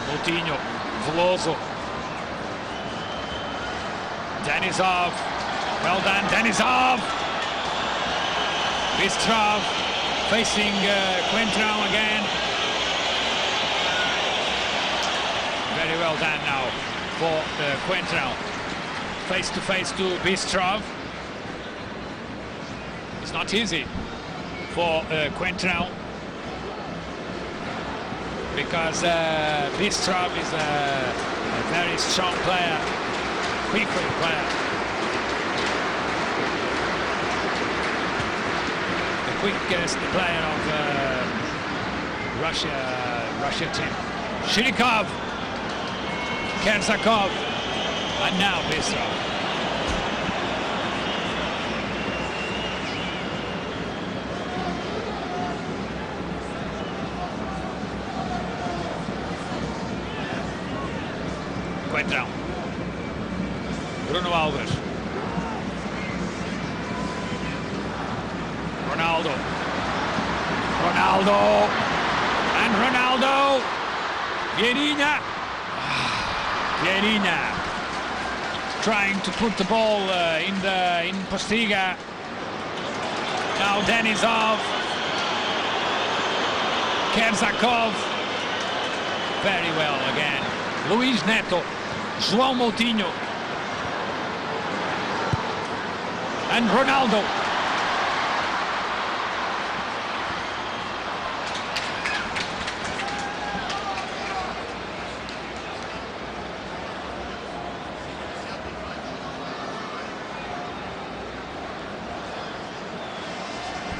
Moutinho, Veloso, Denisov, well done, Denisov, Bistrov, facing Quentrão again. Very well done now for Quentrão, face to face to Bistrov. It's not easy for Quentrão, because Bistrov is a very strong player, quick player. The quickest player of Russia team. Shirikov, Kersakov, and now Bistrov. Coentrão, Bruno Alves, Ronaldo, and Ronaldo, Vieirinha, trying to put the ball in Postiga. Now Denisov, Kersakov, very well again. Luis Neto, João Moutinho, and Ronaldo.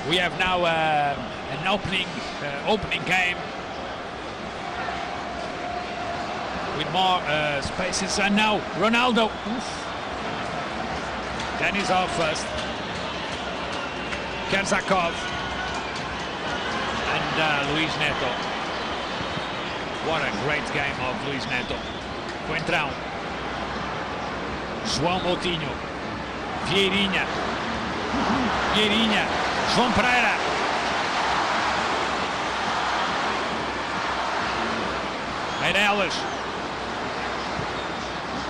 We have now an opening game with more spaces, and now Ronaldo. Denisov first, Kersakov, and Luis Neto. What a great game of Luis Neto. Coentrão, João Moutinho, Vieirinha, João Pereira, Meireles,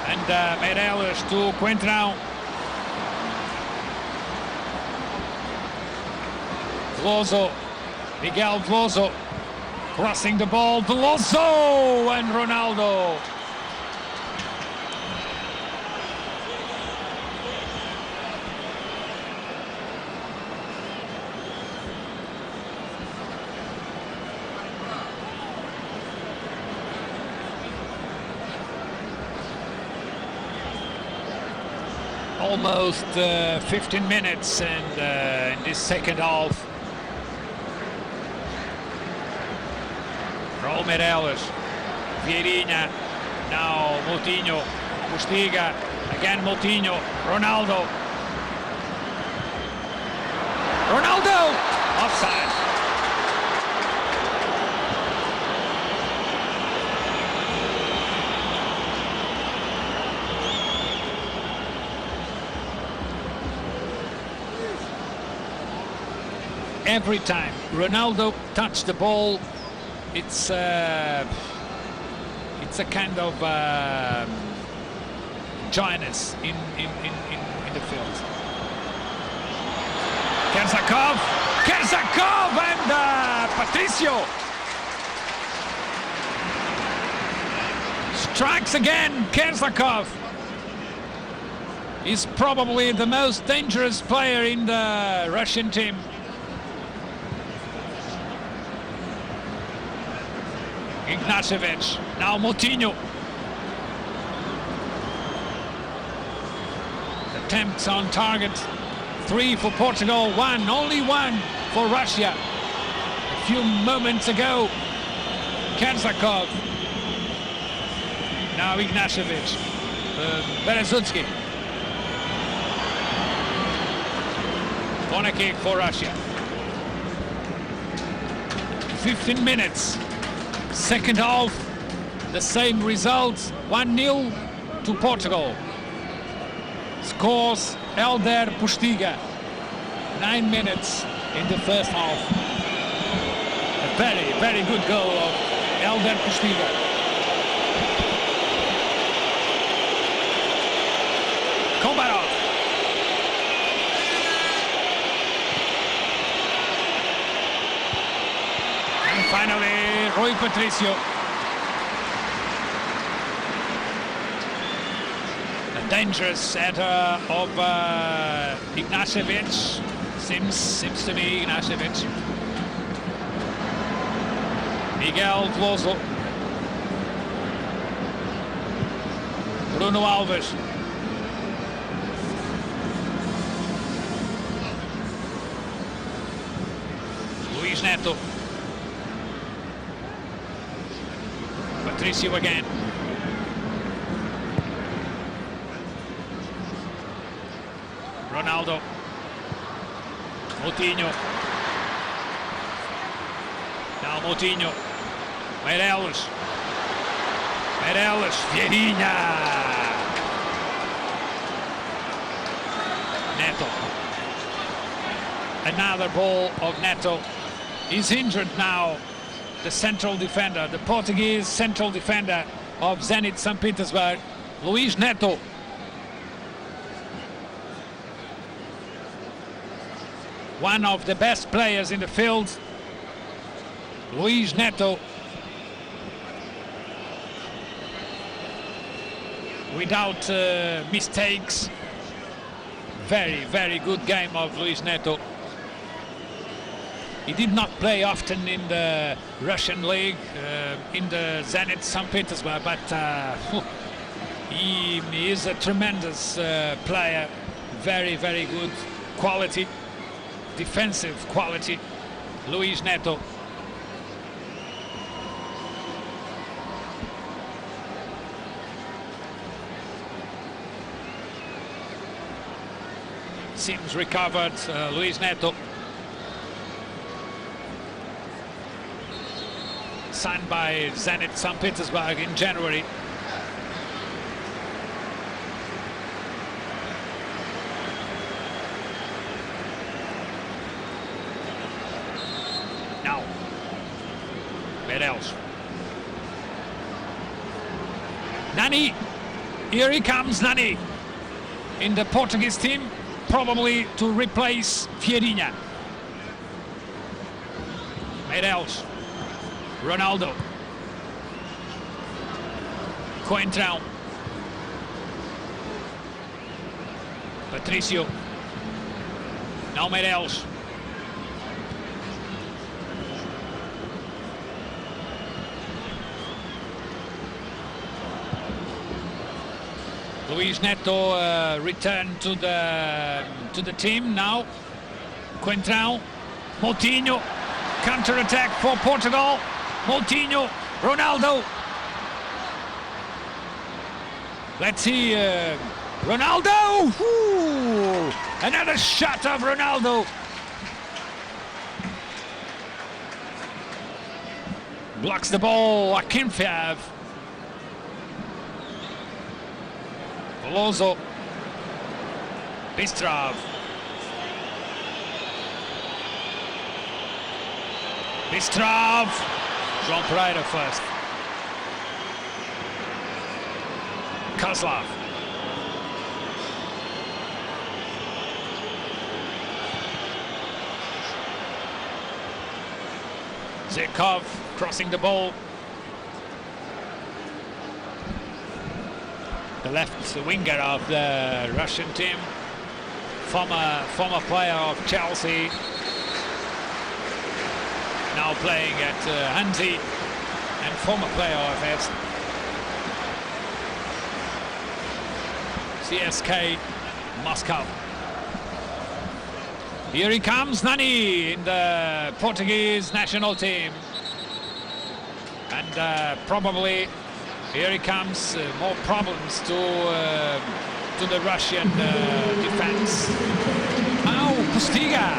and Meireles to Coentrão. Veloso, Miguel Veloso, crossing the ball, Veloso and Ronaldo. Almost 15 minutes and in this second half. Raul Meireles, Vieirinha, now Moutinho, Postiga, again Moutinho, Ronaldo. Offside. Every time Ronaldo touched the ball, it's a kind of dryness in the field. Kersakov and Patricio strikes again. Kersakov is probably the most dangerous player in the Russian team. Ignashevich, now Moutinho. Attempts on target, 3 for Portugal, only one for Russia. A few moments ago, Kersakov. Now Ignashevich, Berezutski. Corner kick for Russia. 15 minutes. Second half, the same results, 1-0 to Portugal. Scores Elder Postiga, 9 minutes in the first half. A very, very good goal of Elder Postiga. Komarov. And finally, Rui Patricio. A dangerous header of Ignashevich. Seems to be Ignashevich. Miguel Veloso. Bruno Alves. Luis Neto. Patricio again. Ronaldo. Moutinho. Now Moutinho. Meireles. Vieirinha. Neto. Another ball of Neto. He's injured now, the central defender, the Portuguese central defender of Zenit St. Petersburg, Luis Neto. One of the best players in the field, Luis Neto. Without mistakes. Very, very good game of Luis Neto. He did not play often in the Russian league, in the Zenit St. Petersburg, but he is a tremendous player. Very, very good quality, defensive quality, Luis Neto. Seems recovered, Luis Neto. Signed by Zenit St. Petersburg in January. Now, Meireles. Nani, here he comes, Nani, in the Portuguese team, probably to replace Vieirinha. Meireles. Ronaldo. Coentrão. Patricio. Now Meireles. Luis Neto returned to the team now. Coentrão. Moutinho. Counter-attack for Portugal. Moutinho, Ronaldo. Let's see, Ronaldo! Ooh, another shot of Ronaldo. Blocks the ball, Akinfeev. Veloso. Bistrov. João Pereira first. Kozlov. Zirkov crossing the ball. The left winger of the Russian team, former player of Chelsea, now playing at Hanzi, and former player of CSK Moscow. Here he comes, Nani, in the Portuguese national team. And probably here he comes, more problems to the Russian defense. Now Postiga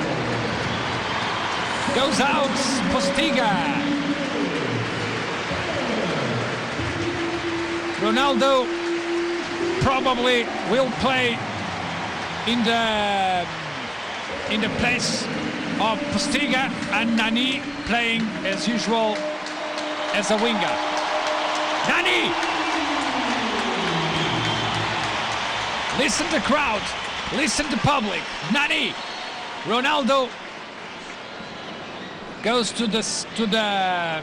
goes out, Postiga. Ronaldo probably will play in the place of Postiga, and Nani playing as usual as a winger. Nani! Listen to crowd, listen to public. Nani! Ronaldo goes to the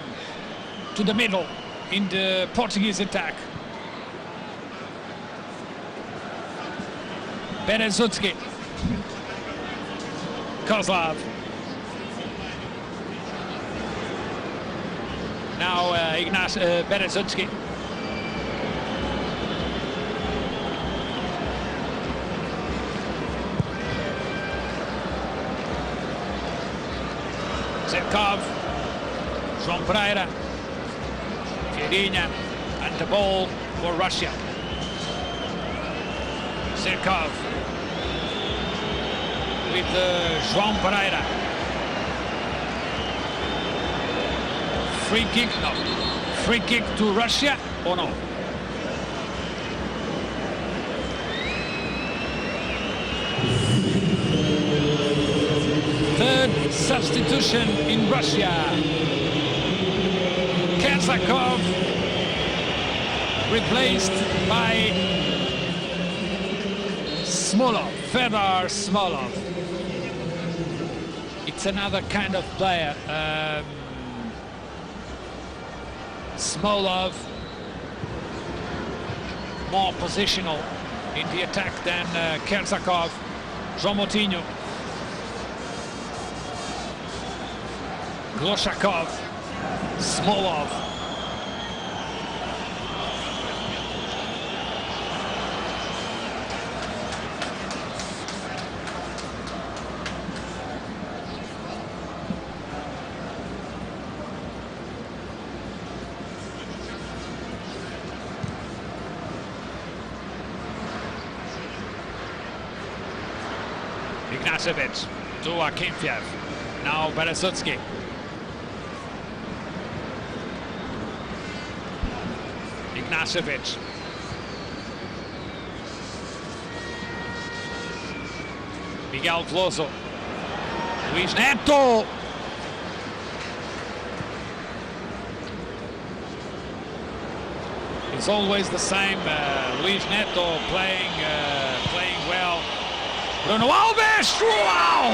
middle in the Portuguese attack. Berezutsky. Kozlov. Now Berezutsky. Zirkov. João Pereira. Vieirinha. And the ball for Russia. Zirkov with João Pereira. Free kick, no. Free kick to Russia or no? Third substitution in Russia. Kazakov replaced by Smolov, Fedor Smolov. It's another kind of player. Smolov, more positional in the attack than Kerzakov. João Moutinho. Gloshakov, Smolov. Ignashevich to Akimfiev. Now Berezutsky. Ignashevich. Miguel Veloso. Luis Neto. It's always the same. Luis Neto playing well. Bruno Alves. Wow!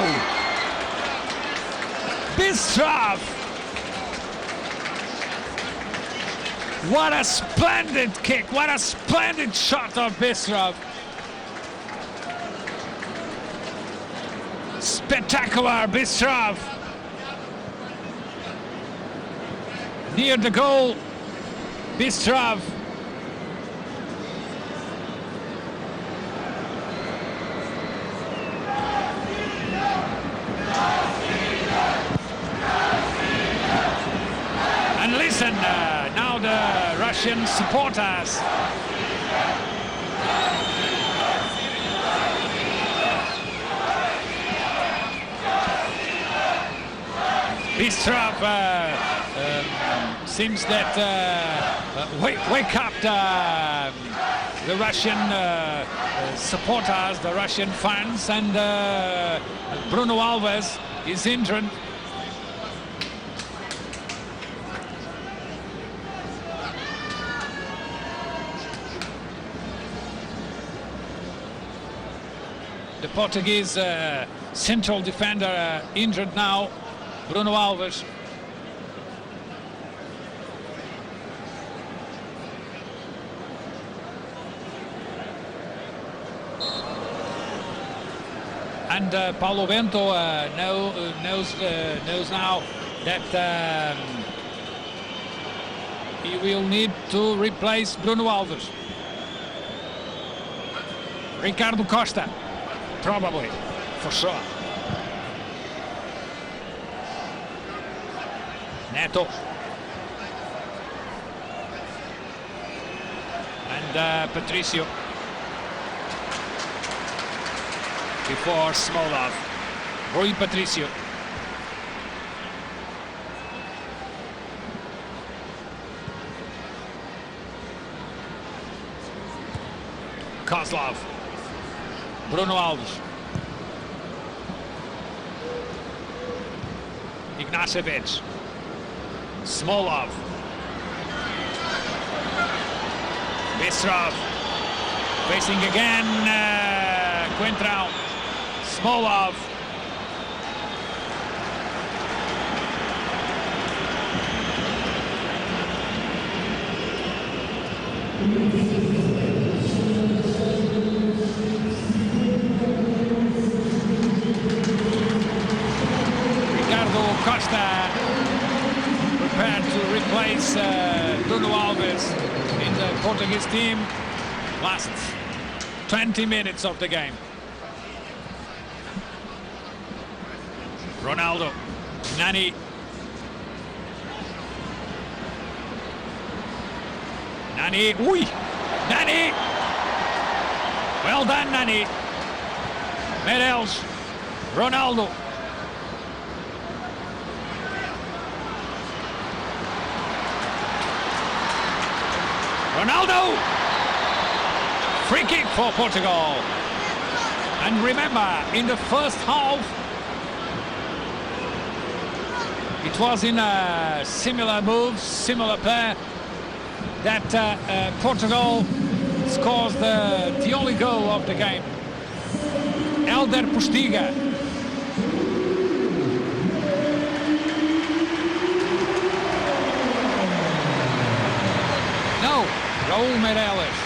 Bistrov. What a splendid kick, what a splendid shot of Bistrov. Spectacular Bistrov. Near the goal, Bistrov. And listen, now the Russian supporters. Bistrov seems that wake up the Russian supporters, the Russian fans, and Bruno Alves is injured. The Portuguese central defender injured now, Bruno Alves. And Paulo Bento knows now that he will need to replace Bruno Alves. Ricardo Costa. Probably, for sure. Neto. And Patricio. Before Smolov. Rui Patricio. Kozlov. Bruno Alves. Ignashevich. Smolov. Bistrov. Facing again. Quintrao. Smolov. Costa prepared to replace Bruno Alves in the Portuguese team. Last 20 minutes of the game. Ronaldo, Nani. Nani, ui, Nani. Well done, Nani. Meirelles, Ronaldo. Ronaldo! Free kick for Portugal. And remember, in the first half, it was in a similar move, similar play, that Portugal scores the only goal of the game. Elder Postiga. No, Raúl Meirelles.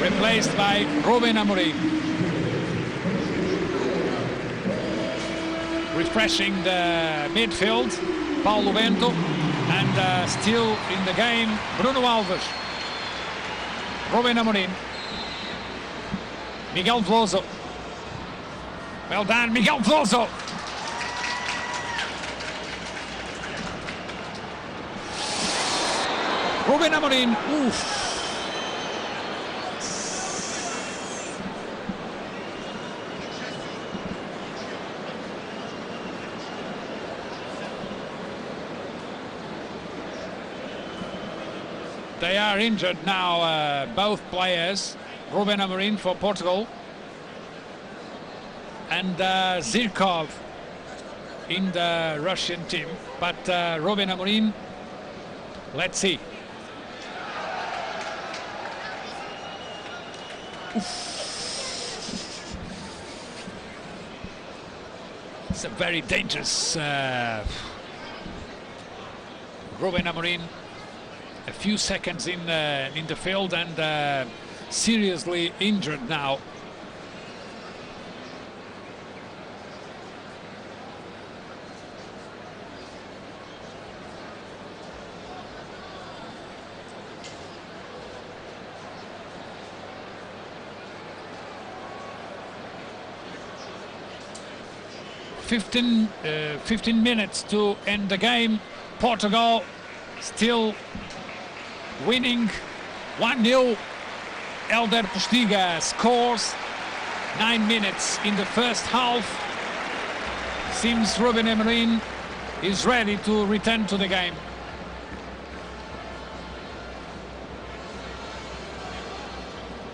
Replaced by Ruben Amorim. Refreshing the midfield, Paulo Bento, and still in the game, Bruno Alves. Ruben Amorim. Miguel Veloso. Well done, Miguel Veloso. Ruben Amorim. Oof. They are injured now, both players. Ruben Amorim for Portugal and Zirkov in the Russian team. But Ruben Amorim, let's see. It's a very dangerous Ruben Amorim. A few seconds in the field and seriously injured now. Fifteen minutes to end the game. Portugal still winning 1-0. Elder Postiga scores. 9 minutes in the first half. Seems Ruben Amorim is ready to return to the game.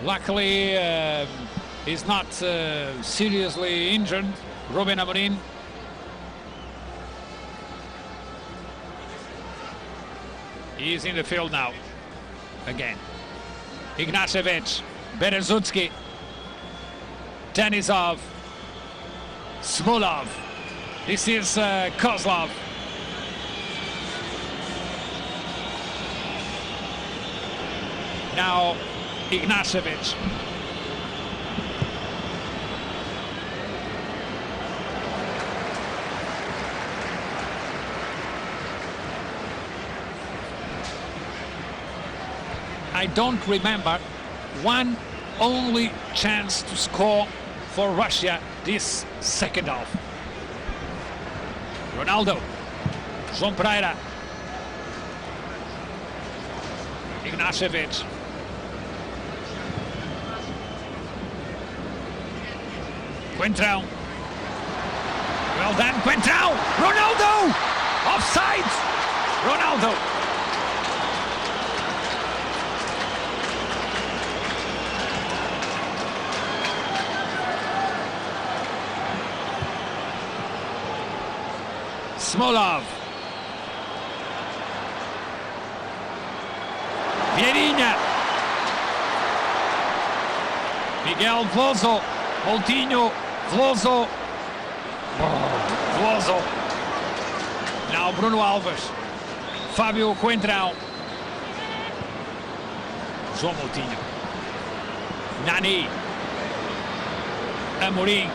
Luckily, he's not seriously injured, Ruben Amorim. He is in the field now. Again. Ignashevich, Berezutski, Denisov, Smolov. This is Kozlov. Now Ignashevich. I don't remember one only chance to score for Russia this second half. Ronaldo, João Pereira, Ignashevich, Quintrell. Well done, Quintrell. Ronaldo, offside. Ronaldo. Smolov. Vieirinha. Miguel Veloso. Moutinho. Veloso. Veloso. Now Bruno Alves. Fábio Coentrão. João Moutinho. Nani. Amorim.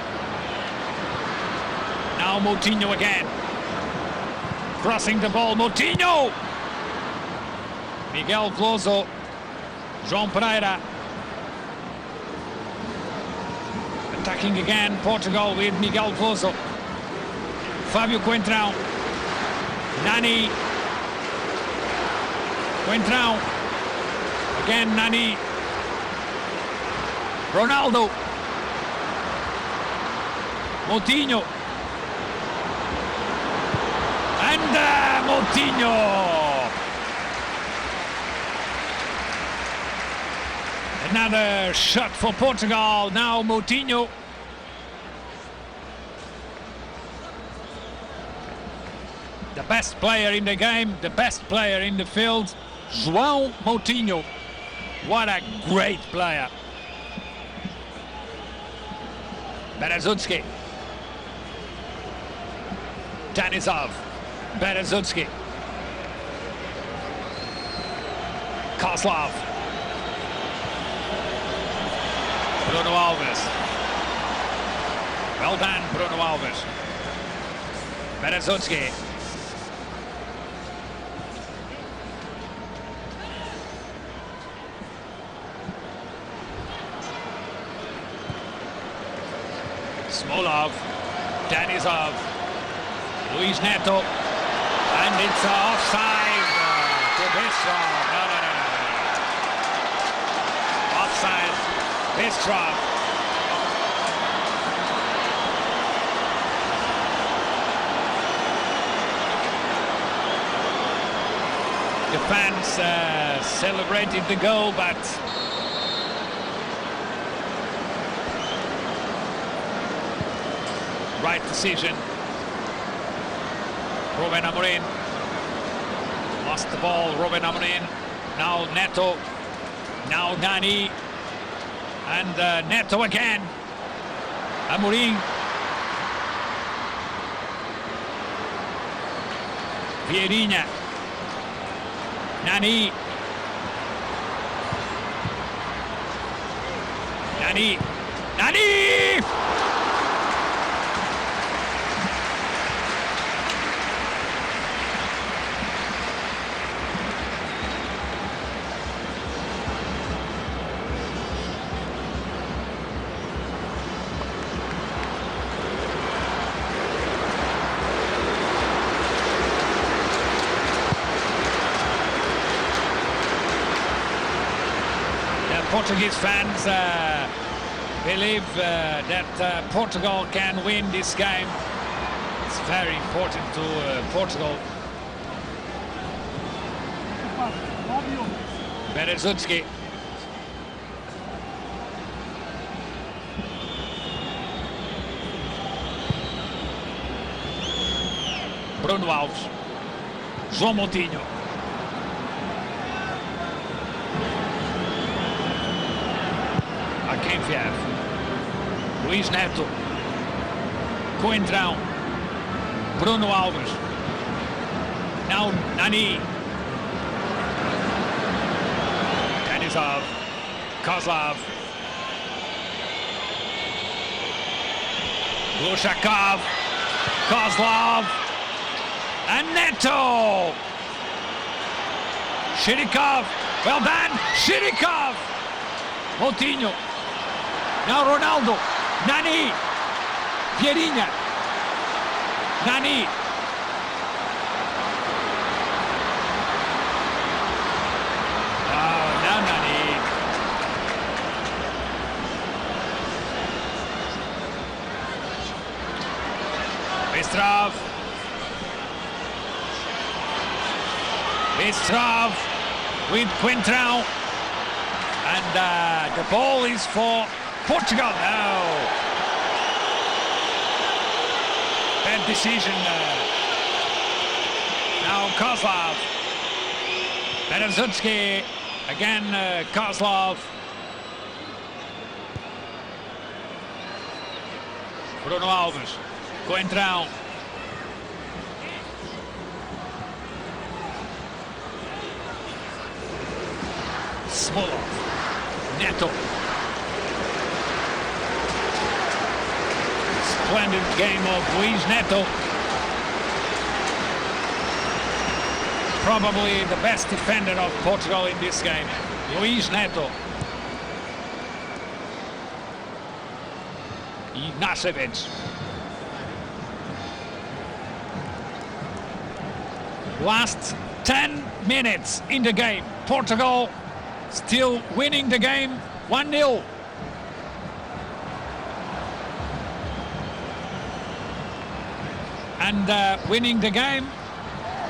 Now Moutinho again. Crossing the ball, Moutinho! Miguel Veloso, João Pereira. Attacking again, Portugal with Miguel Veloso. Fábio Coentrão. Nani. Coentrão. Again, Nani. Ronaldo. Moutinho. And Moutinho. Another shot for Portugal. Now Moutinho. The best player in the game, the best player in the field, João Moutinho. What a great player. Berezutski. Denisov. Berezutski. Kozlov. Bruno Alves. Well done, Bruno Alves. Berezutski. Smolov, Denisov, Luis Neto, and it's offside to Bistrov. No. Offside, Bistrov. The fans celebrated the goal, but right decision. Ruben Amorim lost the ball. Ruben Amorim. Now Neto. Now Nani. And Neto again. Amorim. Vieirinha. Nani. Nani. Nani! Portuguese fans believe that Portugal can win this game. It's very important to Portugal. Berezutski. Bruno Alves. João Moutinho. Kempiev, Luis Neto, Coentrão, Bruno Alves, now Nani, Denisov, Kozlov, Glushakov, Kozlov, and Neto, Shirikov, well done, Shirikov, Moutinho. Now Ronaldo, Nani, Vieirinha, Nani. Oh, now Nani. Bistrov. Bistrov with Coentrão. And the ball is for Portugal. No. Bad decision. Now Kozlov. Berezutski. Again Kozlov. Bruno Alves. Coentrão. Smolov. Neto. Splendid game of Luis Neto. Probably the best defender of Portugal in this game. Luis Neto. Ignacevic. Last 10 minutes in the game. Portugal still winning the game 1-0. And winning the game,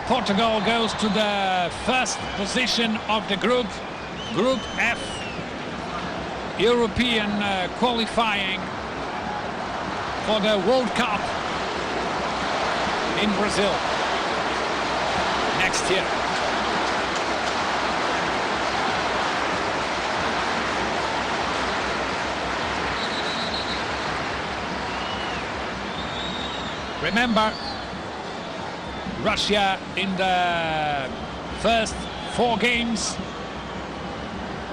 Portugal goes to the first position of the group, Group F, European qualifying for the World Cup in Brazil next year. Remember, Russia in the first 4 games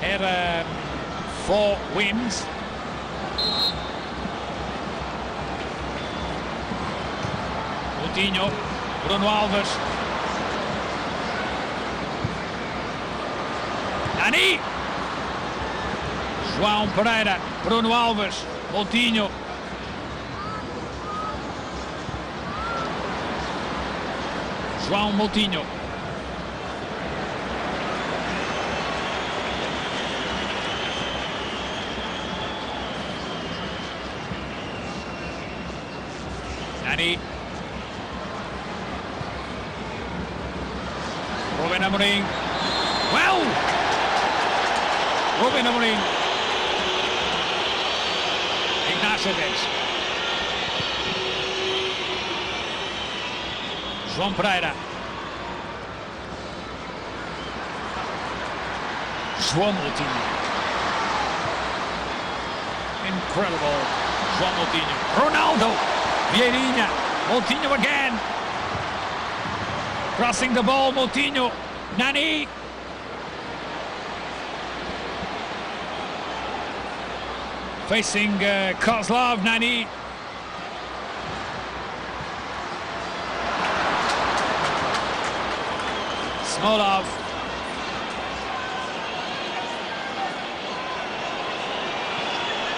had 4 wins. Coutinho, Bruno Alves, Nani, João Pereira, Bruno Alves, Coutinho, João Moutinho. Nani. Ruben Amorim. Well! Ruben Amorim. Ignaciovic. João Pereira. João Moutinho. Incredible. João Moutinho. Ronaldo. Vieirinha. Moutinho again. Crossing the ball. Moutinho. Nani. Facing Kozlov. Nani. Smolov.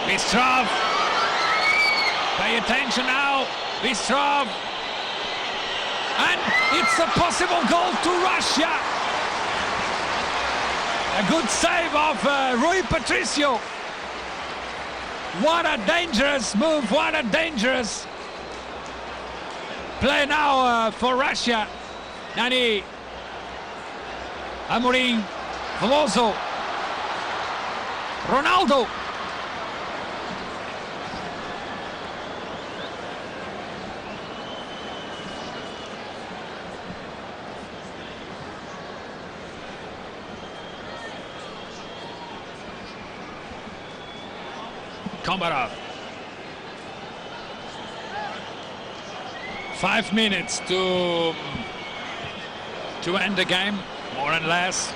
Bistrov. Pay attention now. Bistrov. And it's a possible goal to Russia. A good save of Rui Patricio. What a dangerous move. What a dangerous play now for Russia. Nani. Amorim, Veloso, Ronaldo. Komarov. 5 minutes to end the game. More and less.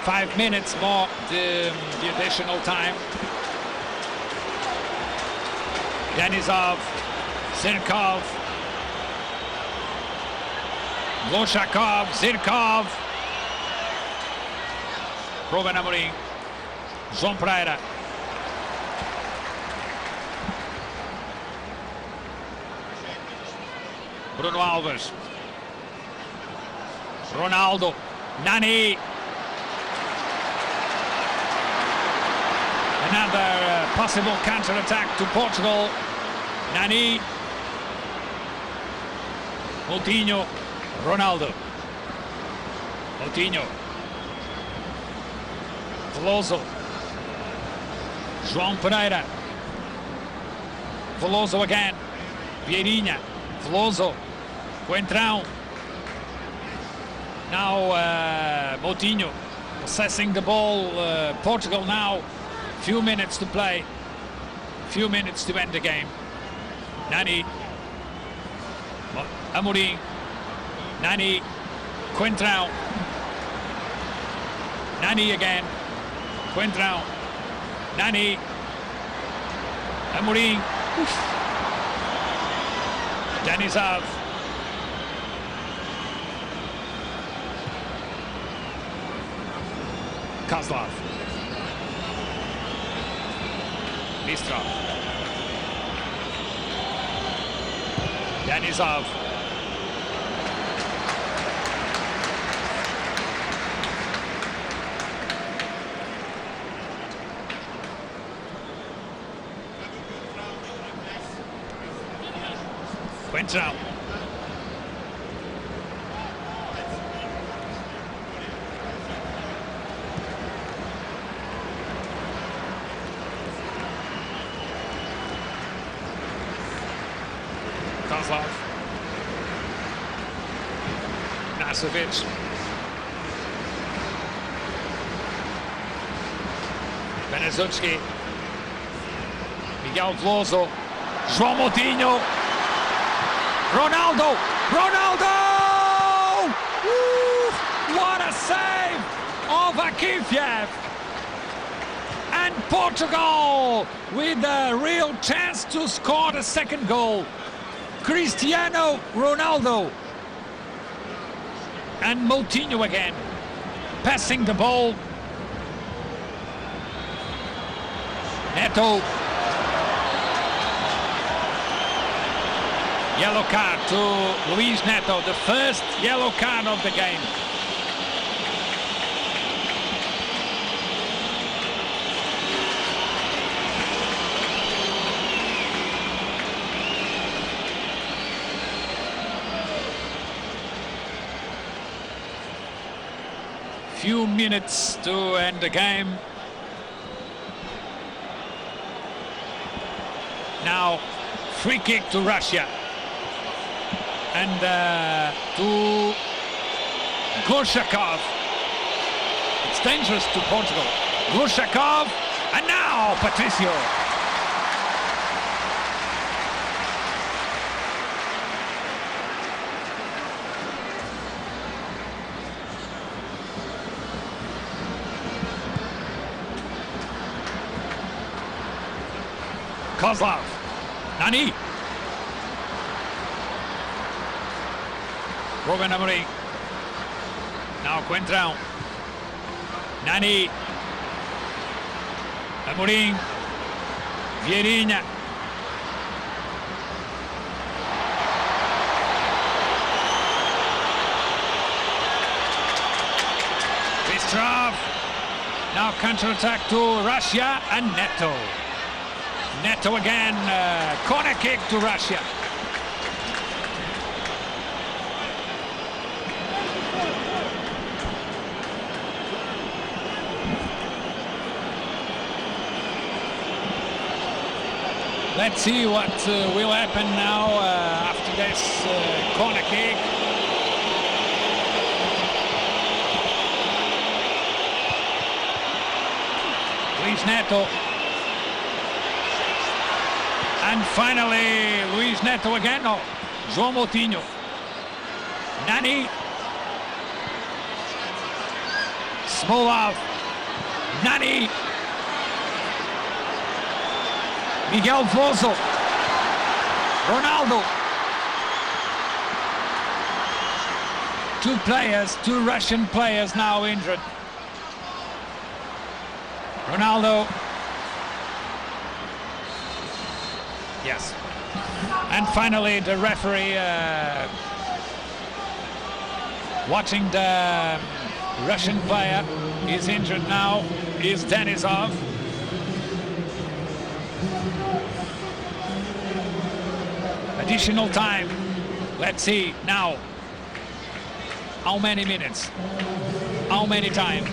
5 minutes more, the additional time. Denisov, Zirkov, Vloshakov, Zirkov, Ruben Amorim, João Pereira. Bruno Alves. Ronaldo, Nani. Another possible counter-attack to Portugal. Nani. Moutinho, Ronaldo. Moutinho. Veloso. João Pereira. Veloso again. Vieirinha. Veloso. Coentrão. Now Moutinho possessing the ball. Portugal now. Few minutes to play. Few minutes to end the game. Nani. Amorim. Nani. Coentrão. Nani again. Coentrão. Nani. Amorim. Denisov. Kozlov. Bistrov. Denisov. Coentrão. Kozlov. Nasovic. Benezucki. Miguel Veloso. João Moutinho. Ronaldo. Ronaldo! What a save of Akifiev. And Portugal with a real chance to score the second goal. Cristiano Ronaldo. And Moutinho again. Passing the ball. Neto. Yellow card to Luis Neto, the first yellow card of the game. Few minutes to end the game. Now, free kick to Russia. And to Gorshakov. It's dangerous to Portugal. Gorshakov, and now Patricio. Kozlov. Nani. Ruben Amorim. Now Coentrão. Nani. Amorim. Vieirinha. Bistrov. Now counter-attack to Russia and Neto. Neto again. Corner kick to Russia. Let's see what will happen now after this corner kick. Luis Neto. And finally, Luis Neto again. No, João Moutinho. Nani. Smolov. Nani. Miguel Veloso. Ronaldo. Two players, two Russian players now injured. Ronaldo. Yes. And finally the referee watching the Russian player is injured now, is Denisov. Additional time. Let's see now. How many minutes? How many time?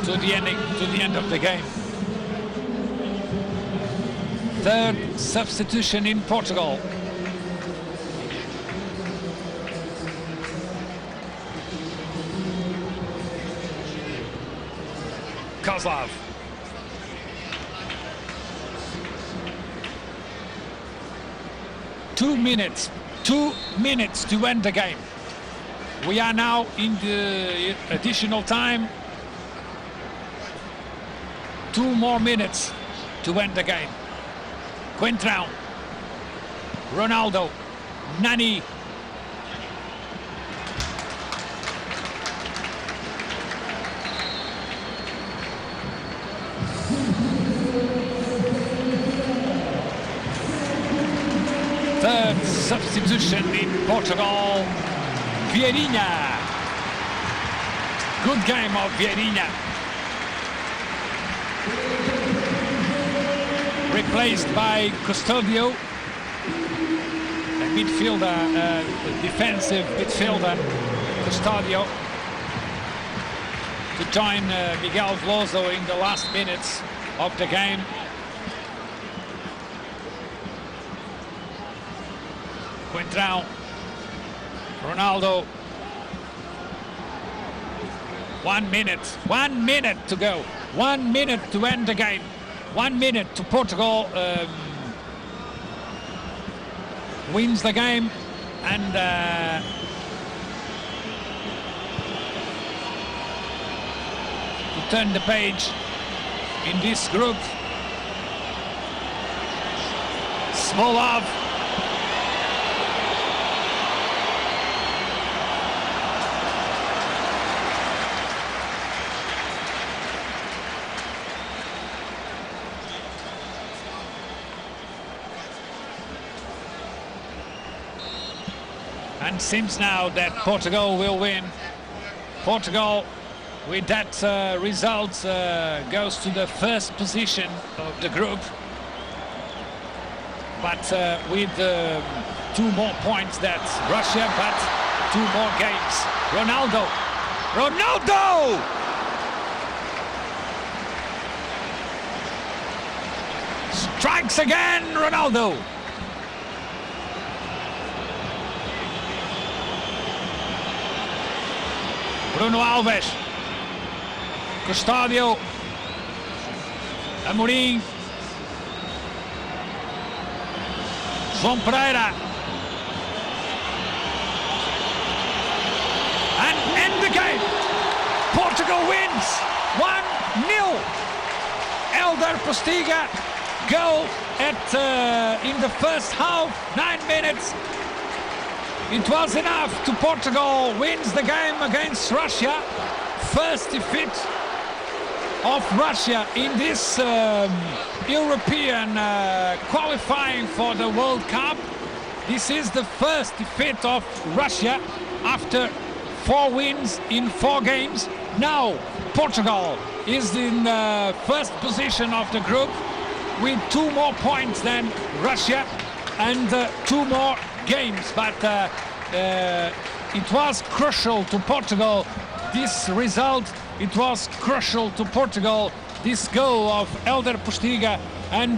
To the end of the game. Third substitution in Portugal. Kozlov. Two minutes to end the game. We are now in the additional time. 2 more minutes to end the game. Coentrão. Ronaldo. Nani. Third substitution in Portugal. Vieirinha. Good game of Vieirinha. Replaced by Custodio. midfielder, defensive midfielder, Custodio, to join Miguel Veloso in the last minutes of the game. Coentrão, Ronaldo. 1 minute to go. 1 minute to end the game. 1 minute to Portugal wins the game, and to turn the page in this group. Smolov. And seems now that Portugal will win. Portugal, with that result, goes to the first position of the group. But with 2 more points than Russia, but 2 more games. Ronaldo! Strikes again, Ronaldo! Bruno Alves, Custodio, Amorim, João Pereira, and end the game. Portugal wins 1-0. Elder Postiga goal in the first half, 9 minutes. It was enough to Portugal wins the game against Russia. First defeat of Russia in this European qualifying for the World Cup. This is the first defeat of Russia after 4 wins in 4 games. Now Portugal is in first position of the group with 2 more points than Russia and 2 more games, but it was crucial to Portugal, this result. It was crucial to Portugal, this goal of Elder Postiga, and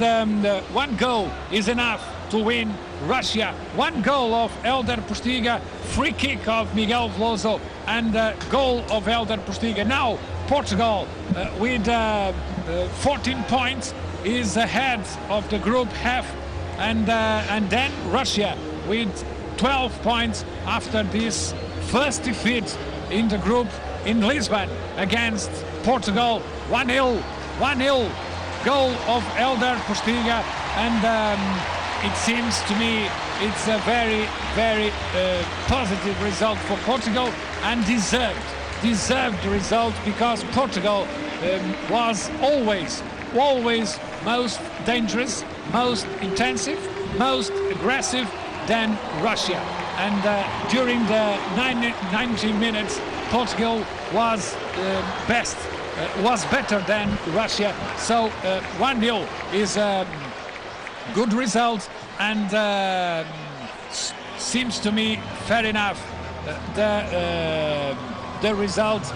1 goal is enough to win Russia. 1 goal of Elder Postiga, free kick of Miguel Veloso, and goal of Elder Postiga. Now Portugal with 14 points is ahead of the group half, and then Russia with 12 points after this first defeat in the group in Lisbon against Portugal. 1-0 goal of Elder Postiga, and it seems to me it's a very, very positive result for Portugal, and deserved result, because Portugal was always most dangerous, most intensive, most aggressive than Russia, and during the 90 minutes Portugal was better than Russia. So 1-0 is a good result, and seems to me fair enough the result.